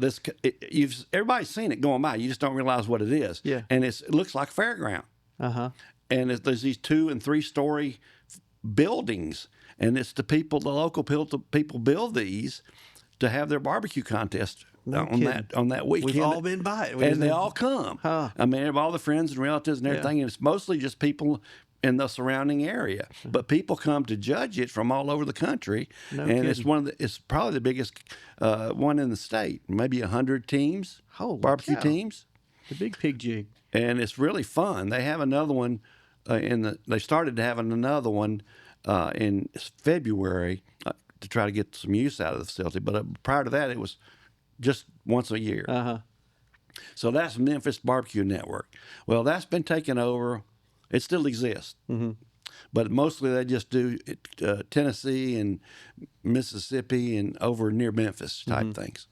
everybody's seen it going by. You just don't realize what it is. Yeah. And it looks like a fairground. And there's these 2- and 3-story buildings, and it's the local people build these to have their barbecue contest No on that weekend. We've all been by it. And they all come. Huh. I mean, all the friends and relatives and everything, and it's mostly just people in the surrounding area. But people come to judge it from all over the country, No and kidding. it's probably the biggest one in the state. Maybe 100 teams, Holy barbecue cow. teams, The Big Pig Jig. and it's really fun. They have another one they started having another one in February to try to get some use out of the facility. But prior to that, it was just once a year. Uh-huh. So that's Memphis Barbecue Network. Well, that's been taken over. It still exists, but mostly they just do Tennessee and Mississippi and over near Memphis type things.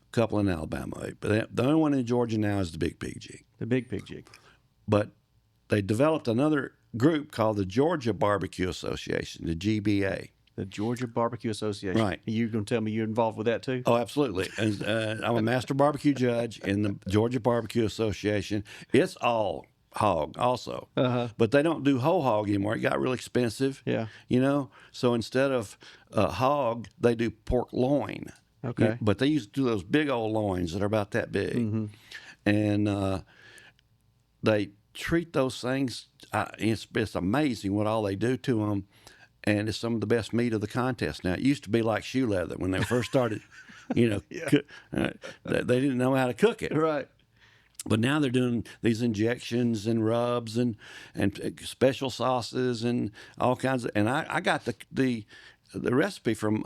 A couple in Alabama, but the only one in Georgia now is the Big Pig Jig. The Big Pig Jig. But they developed another group called the Georgia Barbecue Association, the GBA. The Georgia Barbecue Association. Right. You going to tell me you're involved with that too? Oh, absolutely. And I'm a master barbecue judge in the Georgia Barbecue Association. It's all hog also, but they don't do whole hog anymore. It got really expensive. Yeah. So instead of hog, they do pork loin. Okay. But they used to do those big old loins that are about that big, and they treat those things. It's amazing what all they do to them. And it's some of the best meat of the contest. Now, it used to be like shoe leather when they first started, they didn't know how to cook it. Right. But now they're doing these injections and rubs and special sauces and all kinds of. And I got the recipe from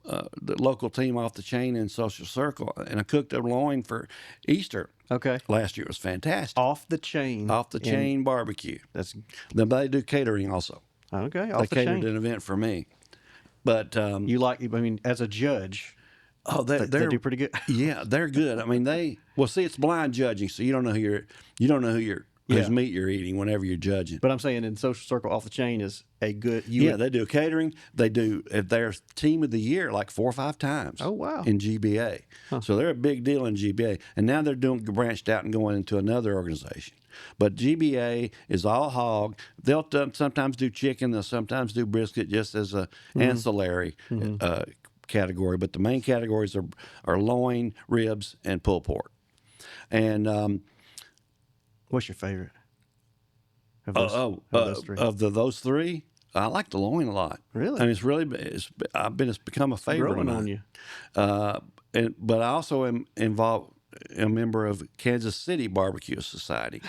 the local team off the chain in Social Circle, and I cooked a loin for Easter. Okay. Last year. It was fantastic. Off the chain. Barbecue. That's Then they do catering also. okay. They Off the catered chain. an event for me. But You like? I mean, as a judge, they do pretty good. Yeah, they're good. I mean, see, it's blind judging, so you don't know whose meat you're eating whenever you're judging. But I'm saying in Social Circle, Off the Chain is a good. They do catering. They do their team of the year like 4 or 5 times. Oh, wow. In GBA, so they're a big deal in GBA, and now they're branched out and going into another organization. But GBA is all hog. They'll sometimes do chicken. They'll sometimes do brisket just as a ancillary category. But the main categories are loin, ribs, and pulled pork. And What's your favorite? Of those three, I like the loin a lot. Really? And it's become a favorite Growing of on mine. you. But I also am involved. A member of Kansas City Barbecue Society,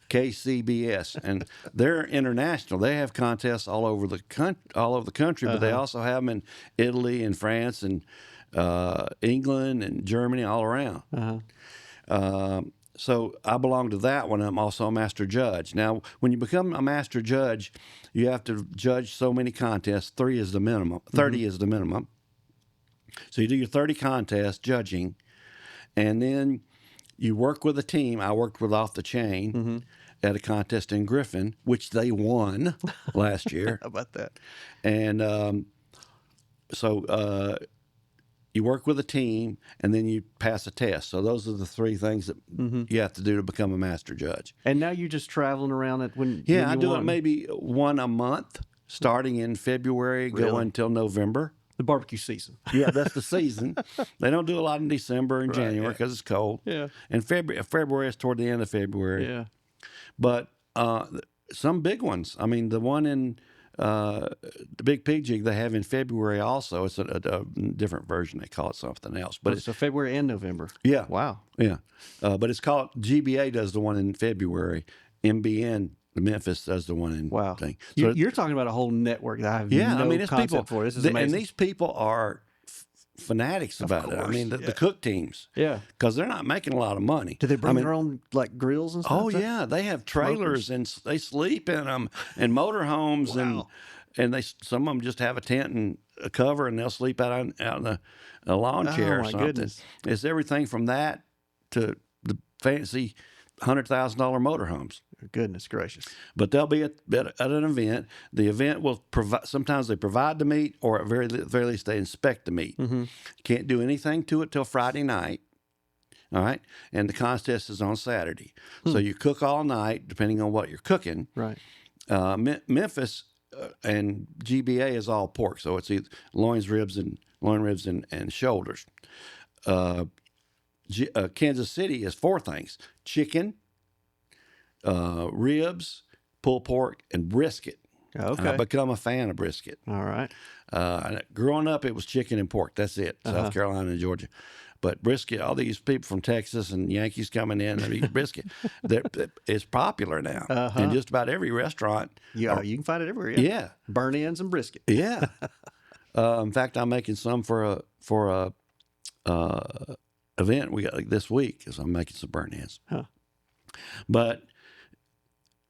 KCBS, and they're international. They have contests all over the country, but they also have them in Italy and France and England and Germany, all around. So I belong to that one. I'm also a master judge. Now, when you become a master judge, you have to judge so many contests. 30 is the minimum. So you do your 30 contests judging. And then you work with a team. I worked with Off the Chain at a contest in Griffin, which they won last year. How about that? And so you work with a team, and then you pass a test. So those are the 3 things that you have to do to become a master judge. And now you're just traveling around it when I do it maybe one a month, starting in February, going until November. The barbecue season. Yeah, that's the season. They don't do a lot in December and January because it's cold. Yeah. And February is toward the end of February. Yeah. But some big ones. I mean, the one in the Big Pig Jig they have in February also. It's a different version. They call it something else. But So February and November. Yeah. Wow. Yeah. But it's called, GBA does the one in February. MBN, the Memphis, does the one in thing. So You're talking about a whole network that I have no it's concept people, for. This is amazing. And these people are fanatics about it. I mean, the cook teams. Yeah. Because they're not making a lot of money. Do they bring their own like grills and stuff? Oh, yeah. They have trailers and they sleep in them and motorhomes. Wow. And some of them just have a tent and a cover and they'll sleep out in a lawn chair or something. Goodness. It's everything from that to the fancy $100,000 motorhomes. Goodness gracious. But they'll be at an event. The event will provide, sometimes they provide the meat, or at very least they inspect the meat. Can't do anything to it till Friday night. All right. And the contest is on Saturday. So you cook all night, depending on what you're cooking. Right. Memphis and GBA is all pork. So it's either loin ribs and shoulders. Kansas City is 4 things: chicken, ribs, pulled pork, and brisket. Okay. And I've become a fan of brisket. All right. Growing up, it was chicken and pork. That's it. South Carolina and Georgia. But brisket, all these people from Texas and Yankees coming in and eat brisket, it's popular now. In just about every restaurant. Yeah, you can find it everywhere. Yeah. Burn ends and brisket. Yeah. In fact, I'm making some for a event we got this week, because I'm making some burnt ends. Huh. But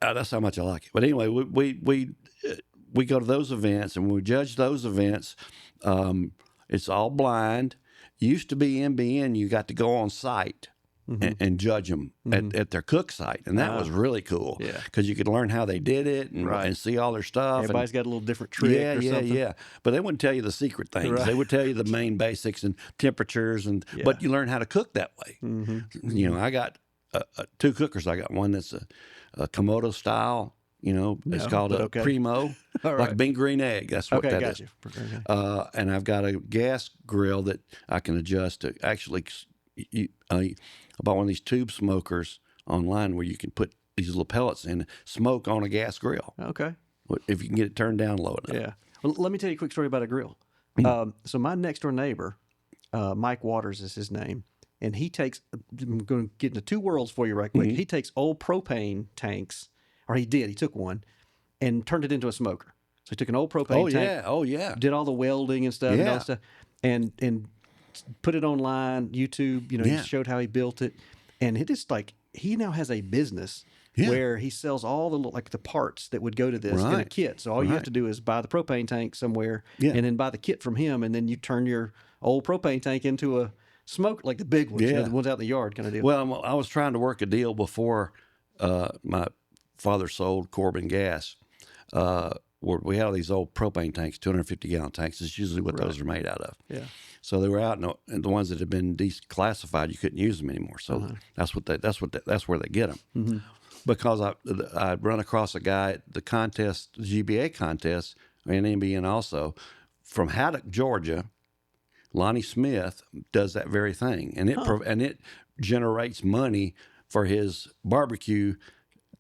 that's how much I like it. But anyway, we go to those events, and when we judge those events, it's all blind. Used to be MBN, you got to go on site and judge them at their cook site, and that was really cool. Yeah, because you could learn how they did it and see all their stuff. Everybody's got a little different trick. Yeah. But they wouldn't tell you the secret things. Right. They would tell you the main basics and temperatures, but you learn how to cook that way. You know, I got 2 cookers. I got one that's a Komodo style. You know, it's called a Primo, like a bean green egg. That's what that is. And I've got a gas grill that I can adjust to. Actually, I bought one of these tube smokers online where you can put these little pellets in, smoke on a gas grill. Okay. If you can get it turned down low enough. Yeah. Well, let me tell you a quick story about a grill. So my next door neighbor, Mike Waters is his name, and he takes, I'm going to get into 2 worlds for you right quick. He takes old propane tanks, or he took one and turned it into a smoker. So he took an old propane tank. Did all the welding and stuff and all that stuff, and put it online, YouTube, he showed how he built it. And it is like, he now has a business where he sells all the parts that would go to this in a kit. So all you have to do is buy the propane tank somewhere and then buy the kit from him. And then you turn your old propane tank into a smoke, like the big ones, the ones out in the yard kind of deal. Well, I was trying to work a deal before my father sold Corbin Gas. Where we had all these old propane tanks, 250-gallon tanks. It's usually what those are made out of. Yeah. So they were out, and the ones that had been declassified, you couldn't use them anymore. So that's where they get them. Because I'd run across a guy at the contest, the GBA contest, and NBN also, from Haddock, Georgia. Lonnie Smith does that very thing, and it generates money for his barbecue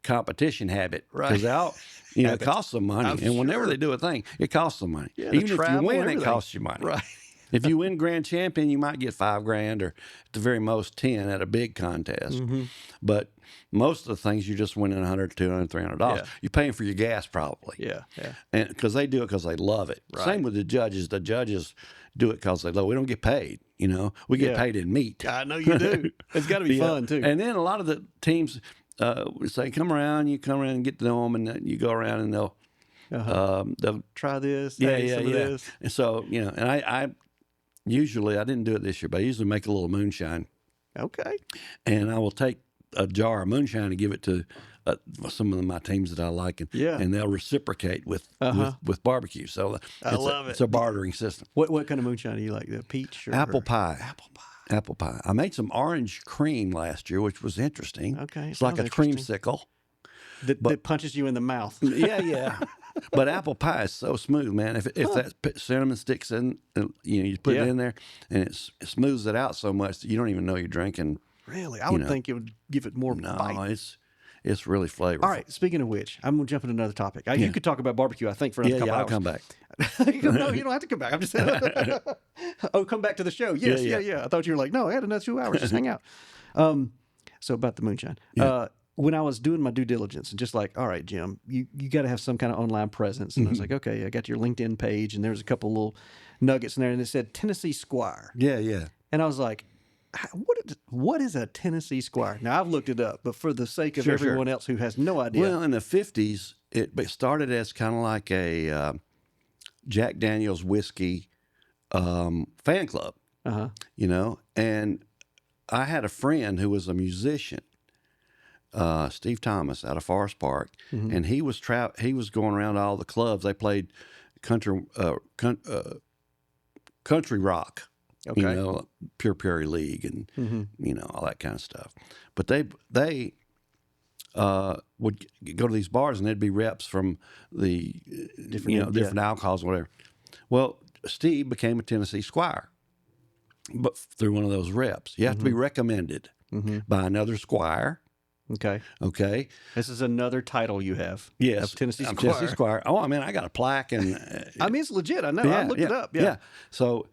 competition habit. Right. Because it costs them money. And whenever they do a thing, it costs them money. Yeah, even if you win, it costs you money. Right. If you win grand champion, you might get $5,000 or at the very most 10 at a big contest. But most of the things, you're just winning $100, $200, $300. Yeah. You're paying for your gas probably. Yeah. And because they do it because they love it. Right. Same with the judges. The judges do it because they love it. We don't get paid. We get paid in meat. I know you do. It's got to be fun too. And then a lot of the teams say, come around and get to know them, and you go around and they'll try this. This. And so, and I usually, I didn't do it this year, but I usually make a little moonshine. Okay. And I will take a jar of moonshine and give it to some of my teams that I like, and they'll reciprocate with barbecue. So I love it. It's a bartering system. What kind of moonshine do you like? The peach? Apple pie. Apple pie. I made some orange cream last year, which was interesting. Okay. It's like a creamsicle. That punches you in the mouth. Yeah. But apple pie is so smooth, man. If that cinnamon sticks in, you put it in there, and it smooths it out so much that you don't even know you're drinking. Really? I would think it would give it more bite. No, it's really flavorful. All right, speaking of which, I'm going to jump into another topic. You could talk about barbecue, I think, for another couple hours. I'll come back. No, you don't have to come back. I'm just saying. Come back to the show. Yes, yeah. I thought you were like, no, I had another 2 hours. Just hang out. So about the moonshine. Yeah. When I was doing my due diligence, and just like, all right, Jim, you got to have some kind of online presence. And I was like, okay, I got your LinkedIn page, and there's a couple little nuggets in there, and it said Tennessee Squire. Yeah. And I was like, what is a Tennessee Squire? Now, I've looked it up, but for the sake of everyone else who has no idea. Well, in the 50s, it started as kind of like a Jack Daniel's whiskey fan club, and I had a friend who was a musician, Steve Thomas, out of Forest Park, and he was going around all the clubs. They played country rock. Okay. Pure Prairie League and all that kind of stuff. But they would go to these bars, and there'd be reps from the different alcohols or whatever. Well, Steve became a Tennessee Squire. but through one of those reps. You have to be recommended by another Squire. Okay. Okay. This is another title you have. Yes. Of Tennessee I'm Squire. Tennessee Squire. Oh, I mean, I got a plaque and. I mean, it's legit. I know. I looked it up. Yeah. So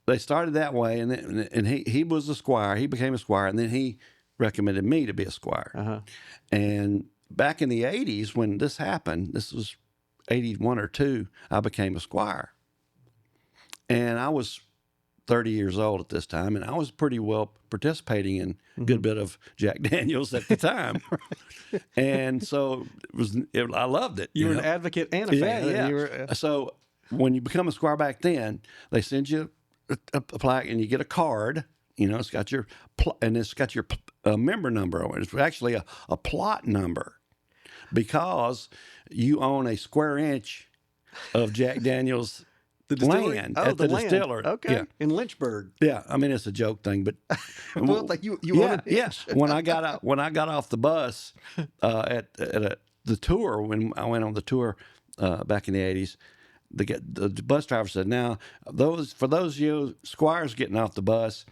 they started that way, and he was a Squire. He became a Squire, and then he recommended me to be a Squire. Uh-huh. And back in the 80s, when this happened, this was 81 or 2, I became a Squire. And I was 30 years old at this time, and I was pretty well participating in a good bit of Jack Daniels at the time. And so I loved it. You were an advocate and a fan. Yeah. So when you become a Squire back then, they send you a plaque and you get a card. It's got your member number on it. It's actually a plot number because you own a square inch of Jack Daniels land at the distillery. Okay. Yeah. In Lynchburg. Yeah. I mean, it's a joke thing, but well, like you own an inch. When I got off the bus at the tour, when I went on the tour back in the 80s, the bus driver said, "Now, for those of you Squires getting off the bus,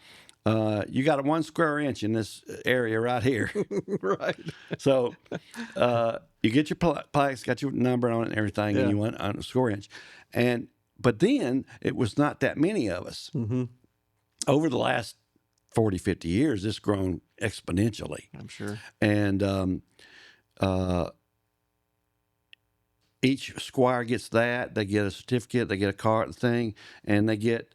you got a 1 square inch in this area right here." Right. So you get your plaques, got your number on it and everything, and you went on a square inch. But then it was not that many of us. Mm-hmm. Over the last 40, 50 years, it's grown exponentially. I'm sure. And each Squire gets that. They get a certificate, they get a card thing, and they get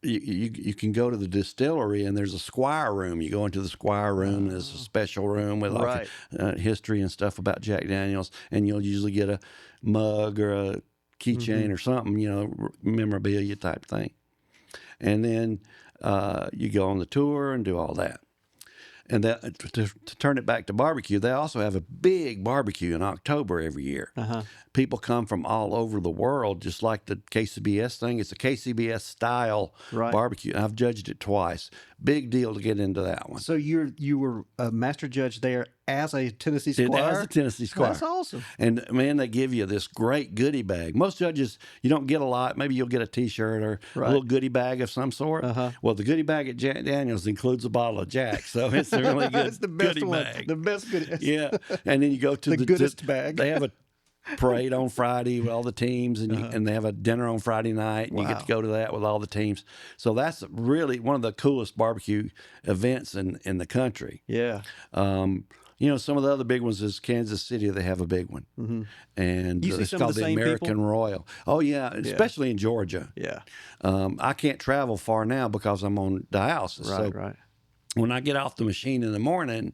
you can go to the distillery and there's a Squire room. You go into the Squire room, and there's a special room with history and stuff about Jack Daniels, and you'll usually get a mug or a keychain or something, memorabilia type thing. And then you go on the tour and do all that. And that, to turn it back to barbecue, they also have a big barbecue in October every year. Uh-huh. People come from all over the world, just like the KCBS thing. It's a KCBS style barbecue. I've judged it twice. Big deal to get into that one. So you were a master judge there as a Tennessee Squire? As a Tennessee Squire. That's awesome. And, man, they give you this great goodie bag. Most judges, you don't get a lot. Maybe you'll get a T-shirt or a little goodie bag of some sort. Uh-huh. Well, the goodie bag at Jack Daniels includes a bottle of Jack, so it's a really good it's the best goodie one. bag. The best goodie. Yeah, and then you go to the goodest bag. They have a parade on Friday with all the teams, and and they have a dinner on Friday night, and you get to go to that with all the teams. So that's really one of the coolest barbecue events in the country. Yeah. Some of the other big ones is Kansas City. They have a big one, and it's called the American Royal. Oh yeah, especially in Georgia. Yeah. I can't travel far now because I'm on dialysis. Right. When I get off the machine in the morning,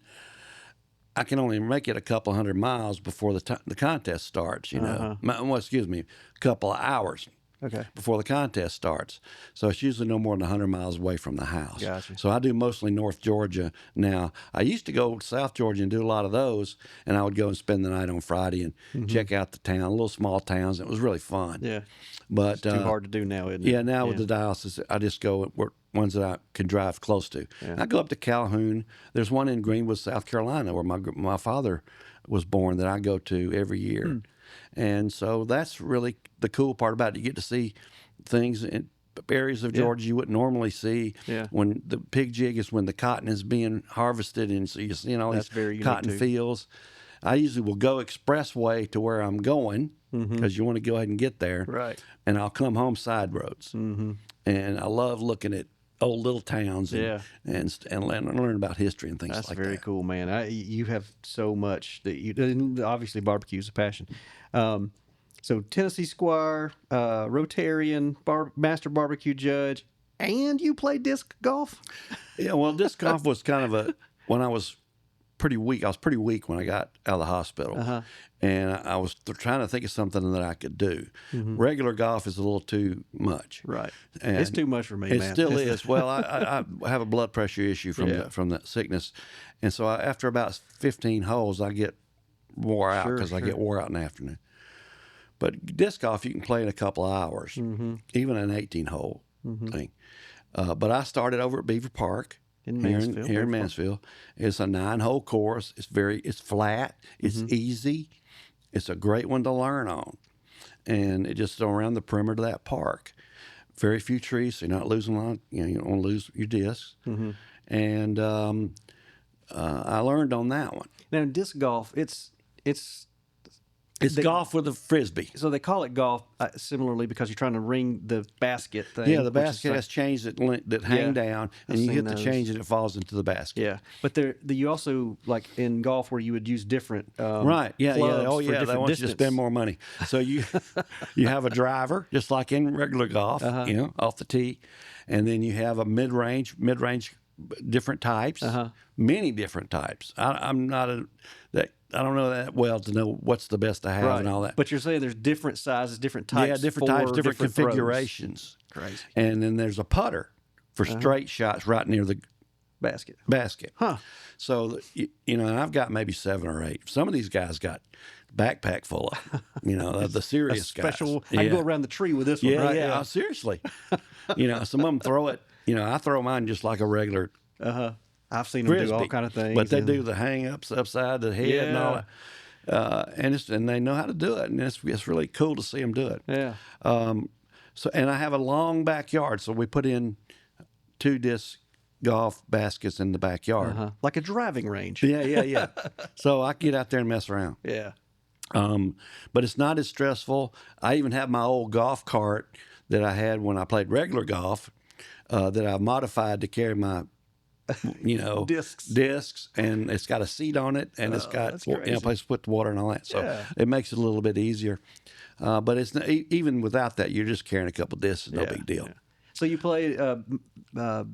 I can only make it a couple 100 miles before the contest starts. Excuse me, a couple of hours. Okay. Before the contest starts. So it's usually no more than 100 miles away from the house. Gotcha. So I do mostly North Georgia now. I used to go South Georgia and do a lot of those, and I would go and spend the night on Friday and check out the town, little small towns. It was really fun. Yeah. But it's too hard to do now, isn't it? Yeah, now with the dialysis, I just go ones that I can drive close to. Yeah. I go up to Calhoun. There's one in Greenwood, South Carolina, where my father was born that I go to every year. And so that's really the cool part about it. You get to see things in areas of Georgia you wouldn't normally see. Yeah. When the pig jig is when the cotton is being harvested, and so you see all these cotton fields. I usually will go expressway to where I'm going because you want to go ahead and get there. Right. And I'll come home side roads. And I love looking at old little towns and learn about history and things like that. That's very cool, man. You have so much that obviously barbecue is a passion. So Tennessee Squire, Rotarian, master barbecue judge, and you play disc golf? Yeah, well, disc golf was kind of when I was pretty weak. I was pretty weak when I got out of the hospital. And I was trying to think of something that I could do. Regular golf is a little too much. Right. And it's too much for me, man. It still is. Well, I have a blood pressure issue from the sickness. And so after about 15 holes, I get wore out because I get wore out in the afternoon. But disc golf, you can play in a couple of hours, even an 18-hole thing. But I started over at Beaver Park. Here in Mansfield. It's a 9-hole course. It's flat. It's easy. It's a great one to learn on. And it just around the perimeter of that park. very few trees, so you're not losing a lot. You don't want to lose your discs. Mm-hmm. And I learned on that one. Now, in disc golf, it's golf with a frisbee. So they call it golf similarly because you're trying to ring the basket thing. Yeah, the basket has chains that hang down, and you hit the change and it falls into the basket. Yeah, but you also, like in golf where you would use different right. Yeah, clubs Oh, for yeah. They different want you to distance. spend more money. So you have a driver, just like in regular golf, off the tee, and then you have a mid-range, different types, many different types. I'm not I don't know that well to know what's the best to have and all that. But you're saying there's different sizes, different types. Yeah, different types, different configurations. Crazy. And then there's a putter for straight shots right near the basket. Huh. So, and I've got maybe 7 or 8. Some of these guys got backpack full of, the serious special, guys. I can go around the tree with this one, right? Yeah, seriously. Some of them throw it, I throw mine just like a regular I've seen them do all kind of things. But they do the hang-ups upside the head and all that. And they know how to do it, and it's really cool to see them do it. Yeah. And I have a long backyard, so we put in 2 disc golf baskets in the backyard. Like a driving range. Yeah. So I can get out there and mess around. Yeah. But it's not as stressful. I even have my old golf cart that I had when I played regular golf that I modified to carry my discs, and it's got a seat on it, and it's got a place to put the water and all that. So it makes it a little bit easier. But it's not, even without that, you're just carrying a couple discs. No big deal. Yeah. So you played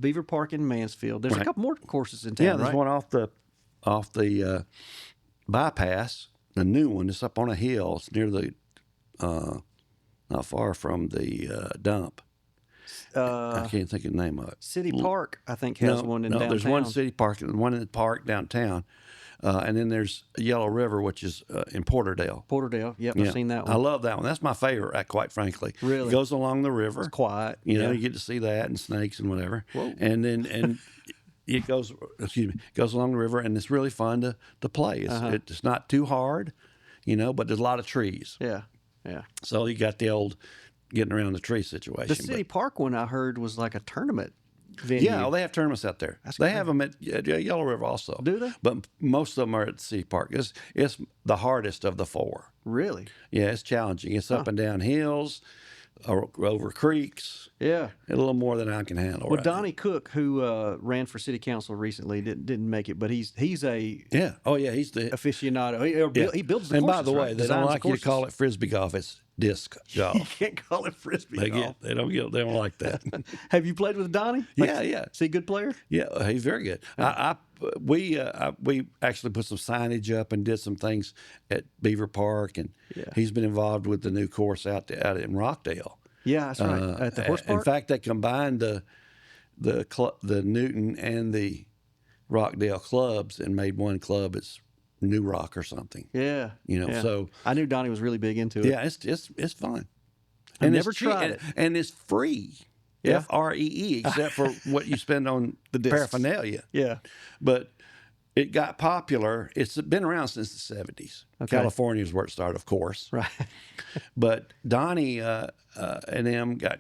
Beaver Park in Mansfield. There's a couple more courses in town, Yeah, there's one off the bypass, the new one. It's up on a hill. It's near the not far from the dump. I can't think of the name of it. City Park, I think, has one in downtown. No, there's one City Park and one in the park downtown. And then there's Yellow River, which is in Porterdale. Yep, I've seen that one. I love that one. That's my favorite, quite frankly. Really? It goes along the river. It's quiet. You get to see that and snakes and whatever. Whoa. And it goes along the river, and it's really fun to play. It's not too hard, but there's a lot of trees. Yeah. So you got the old getting around the tree situation. The City Park one I heard was like a tournament venue. Yeah, they have tournaments out there. They have them at Yellow River also. Do they? But most of them are at the City Park. It's the hardest of the 4. Really? Yeah, it's challenging. It's up and down hills, over creeks. Yeah. A little more than I can handle. Well, Donnie Cook, who ran for city council recently, didn't make it, but he's a he's the aficionado. He builds the and courses. by the way, right? they don't like you to call it frisbee golf. It's disc golf. You can't call it frisbee golf. They don't like that. Have you played with Donnie? Yeah. Is he a good player? Yeah, he's very good. We actually put some signage up and did some things at Beaver Park, and he's been involved with the new course out in Rockdale. Yeah, that's right. At the horse park. In fact, they combined the Newton and the Rockdale clubs and made one club. It's New Rock or something. Yeah. So I knew Donnie was really big into it. Yeah, it's fun. I never tried it. And it's free. Yeah. FREE, except for what you spend on the paraphernalia. Yeah. But it got popular. It's been around since the 70s. Okay. California is where it started, of course. Right. But Donnie and them got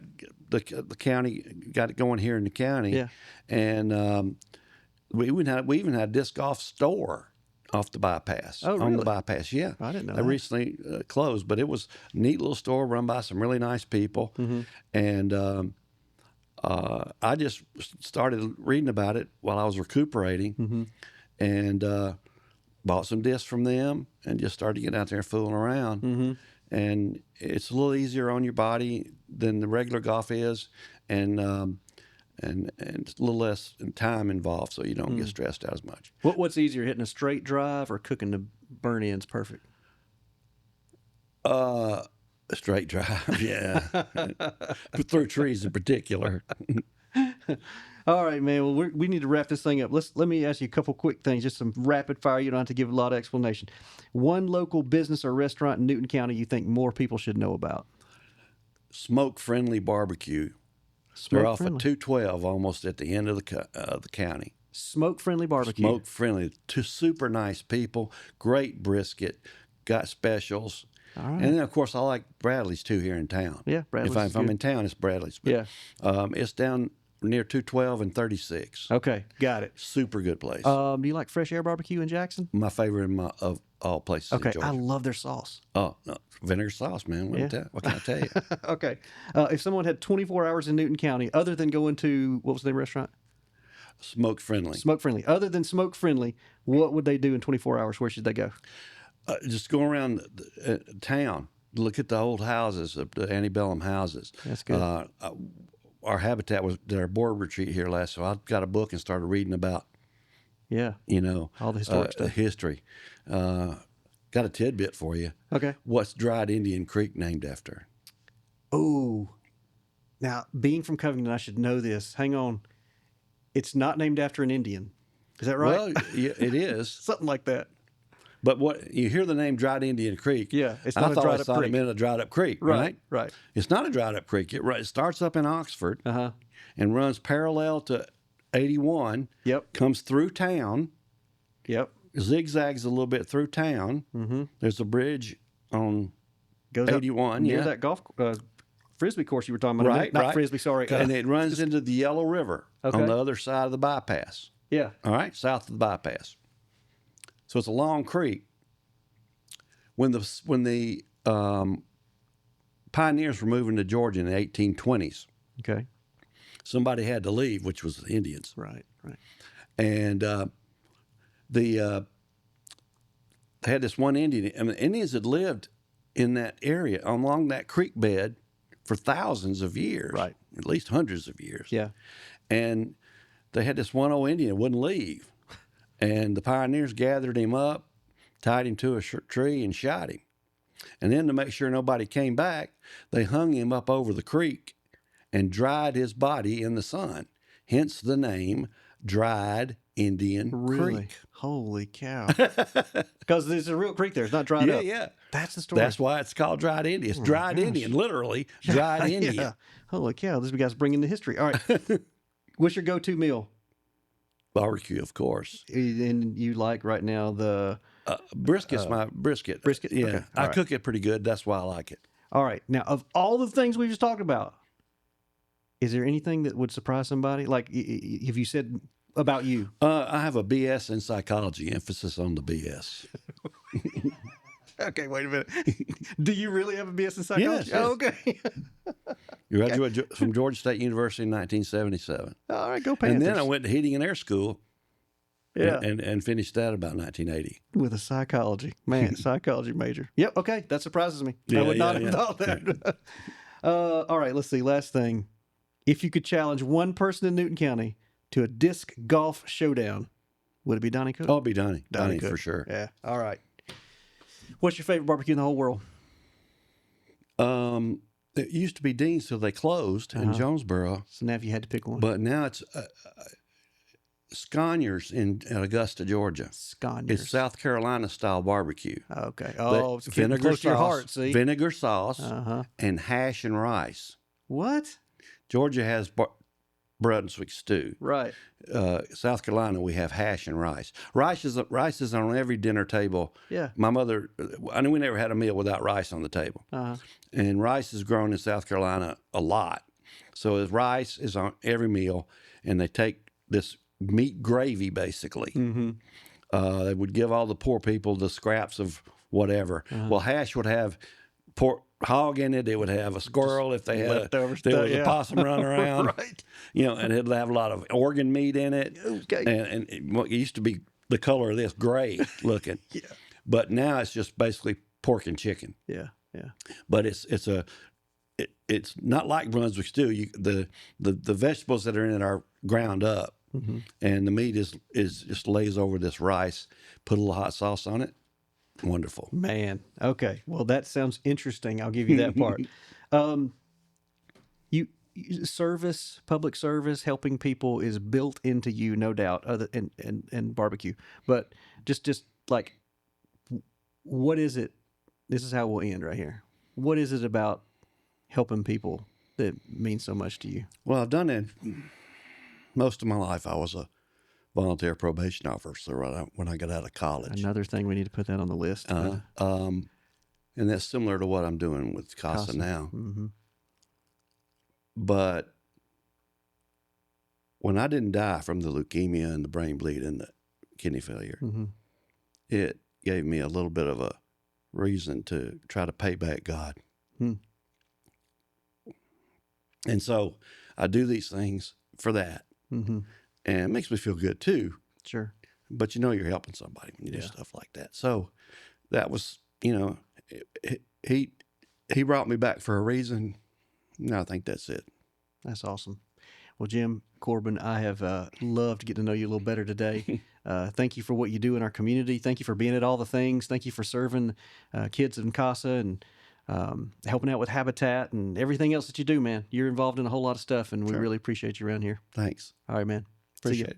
the county got it going here in the county. Yeah. And we even had a disc golf store off the bypass. Oh, really? On the bypass, yeah. I didn't know They that. recently closed, but it was a neat little store run by some really nice people. Mm-hmm. And I just started reading about it while I was recuperating, and bought some discs from them and just started getting out there and fooling around. Mm-hmm. And it's a little easier on your body than the regular golf is, and it's a little less time involved, so you don't get stressed out as much. What's easier, hitting a straight drive or cooking the burn ends perfect? A straight drive, yeah. Through trees in particular. All right, man. Well, we need to wrap this thing up. Let me ask you a couple quick things, just some rapid fire. You don't have to give a lot of explanation. One local business or restaurant in Newton County you think more people should know about? Smoke-friendly barbecue. They're off at 212, almost at the end of the county. Smoke-friendly barbecue. Smoke-friendly. Two super nice people. Great brisket. Got specials. All right. And then, of course, I like Bradley's too here in town. Yeah, Bradley's If I'm in town, it's Bradley's. But, Yeah. it's down near 212 and 36. Okay, got it. Super good place. Do you like Fresh Air Barbecue in Jackson? My favorite of all places Okay, in Georgia. I love their sauce. Oh, no, vinegar sauce, man. What can I tell you? Okay. If someone had 24 hours in Newton County, other than going to, what was the name of the restaurant? Smoke friendly. Smoke Friendly. Other than Smoke Friendly, what would they do in 24 hours? Where should they go? Just go around town. Look at the old houses, the antebellum houses. That's good. Our habitat did our board retreat here last, so I got a book and started reading about, Yeah. All the historic stuff. history. Got a tidbit for you. Okay. What's Dried Indian Creek named after? Oh. Now, being from Covington, I should know this. Hang on. It's not named after an Indian. Is that right? Well, yeah, it is. Something like that. But what you hear the name Dried Indian Creek? Yeah, it's not I a thought dried I up thought creek. it meant a dried up creek, right? Right. It's not a dried up creek. It starts up in Oxford and runs parallel to 81. Yep. Comes through town. Yep. Zigzags a little bit through town. Mm-hmm. There's a bridge on Goes 81. up near Yeah, that golf frisbee course you were talking about. right. Not frisbee, sorry. And it runs into the Yellow River Okay. on the other side of the bypass. Yeah. All right, south of the bypass. So it's a long creek. When the pioneers were moving to Georgia in the 1820s, Okay. somebody had to leave, which was the Indians, Right. and they had this one Indian. I mean, the Indians had lived in that area along that creek bed for thousands of years, Right. At least hundreds of years. Yeah. And they had this one old Indian that wouldn't leave. And the pioneers gathered him up, tied him to a tree, and shot him. And then to make sure nobody came back, they hung him up over the creek and dried his body in the sun. Hence the name Dried Indian Creek. Holy cow. Because there's a real creek there. It's not dried up. Yeah. That's the story. That's why it's called Dried Indian. It's Dried Indian, literally Dried Indian. Yeah. Holy cow. This guy's bringing the history. All right. What's your go-to meal? Barbecue, of course. And you like right now the... Brisket's my brisket. Brisket? Yeah. Okay. All I right. cook it pretty good. That's why I like it. All right. Now, of all the things we just talked about, is there anything that would surprise somebody? Like, if you said about you? I have a BS in psychology, emphasis on the BS. Okay, wait a minute. Do you really have a BS in psychology? Yes. Oh, okay. You graduated from Georgia State University in 1977. All right, go Panthers. And then I went to Heating and Air School Yeah. and finished that about 1980. With a psychology. Man, psychology major. Yep, okay. That surprises me. I Yeah, would not yeah, have thought that. All right, let's see. Last thing. If you could challenge one person in Newton County to a disc golf showdown, would it be Donnie Cook? Oh, it'll be Donnie. Donnie Cook. for sure. Yeah. All right. What's your favorite barbecue in the whole world? It used to be Dean's till they closed in Jonesboro, So now if you had to pick one. but now it's Squires in Augusta, Georgia. Sconiers. It's South Carolina style barbecue. Okay. Oh, it's getting Vinegar close sauce, to your heart, see? vinegar sauce, Uh-huh. and hash and rice. What? Georgia has Brunswick stew. Right. South Carolina, we have hash and rice. Rice is on every dinner table. Yeah. My mother, I mean, we never had a meal without rice on the table. Uh-huh. And rice is grown in South Carolina a lot. So rice is on every meal, and they take this meat gravy, basically. Mm-hmm. They would give all the poor people the scraps of whatever. Well, hash would have pork hog in it. It would have a squirrel if they had leftover there stuff, was yeah. a possum running around. Right. You know, and it'll have a lot of organ meat in it. Okay. And it used to be the color of this, gray looking. Yeah. But now it's just basically pork and chicken. Yeah. Yeah. But it's not like Brunswick stew. The vegetables that are in it are ground up, and the meat is just lays over this rice. Put a little hot sauce on it. Wonderful. Man. Okay. Well, that sounds interesting. I'll give you that part. You public service, helping people is built into you, no doubt, other and barbecue. But just like, what is it? This is how we'll end right here. What is it about helping people that means so much to you? Well, I've done it most of my life. I was a volunteer probation officer when I got out of college. Another thing we need to put that on the list. And that's similar to what I'm doing with CASA now. Mm-hmm. But when I didn't die from the leukemia and the brain bleed and the kidney failure, Mm-hmm. it gave me a little bit of a reason to try to pay back God. Hmm. And so I do these things for that. Mm-hmm. And it makes me feel good too. Sure. But you know you're helping somebody when you do stuff like that. So that was, he brought me back for a reason. And I think that's it. That's awesome. Well, Jim Corbin, I have loved to get to know you a little better today. Thank you for what you do in our community. Thank you for being at all the things. Thank you for serving kids in CASA and helping out with Habitat and everything else that you do, man. You're involved in a whole lot of stuff, and we really appreciate you around here. Thanks. All right, man. Appreciate it.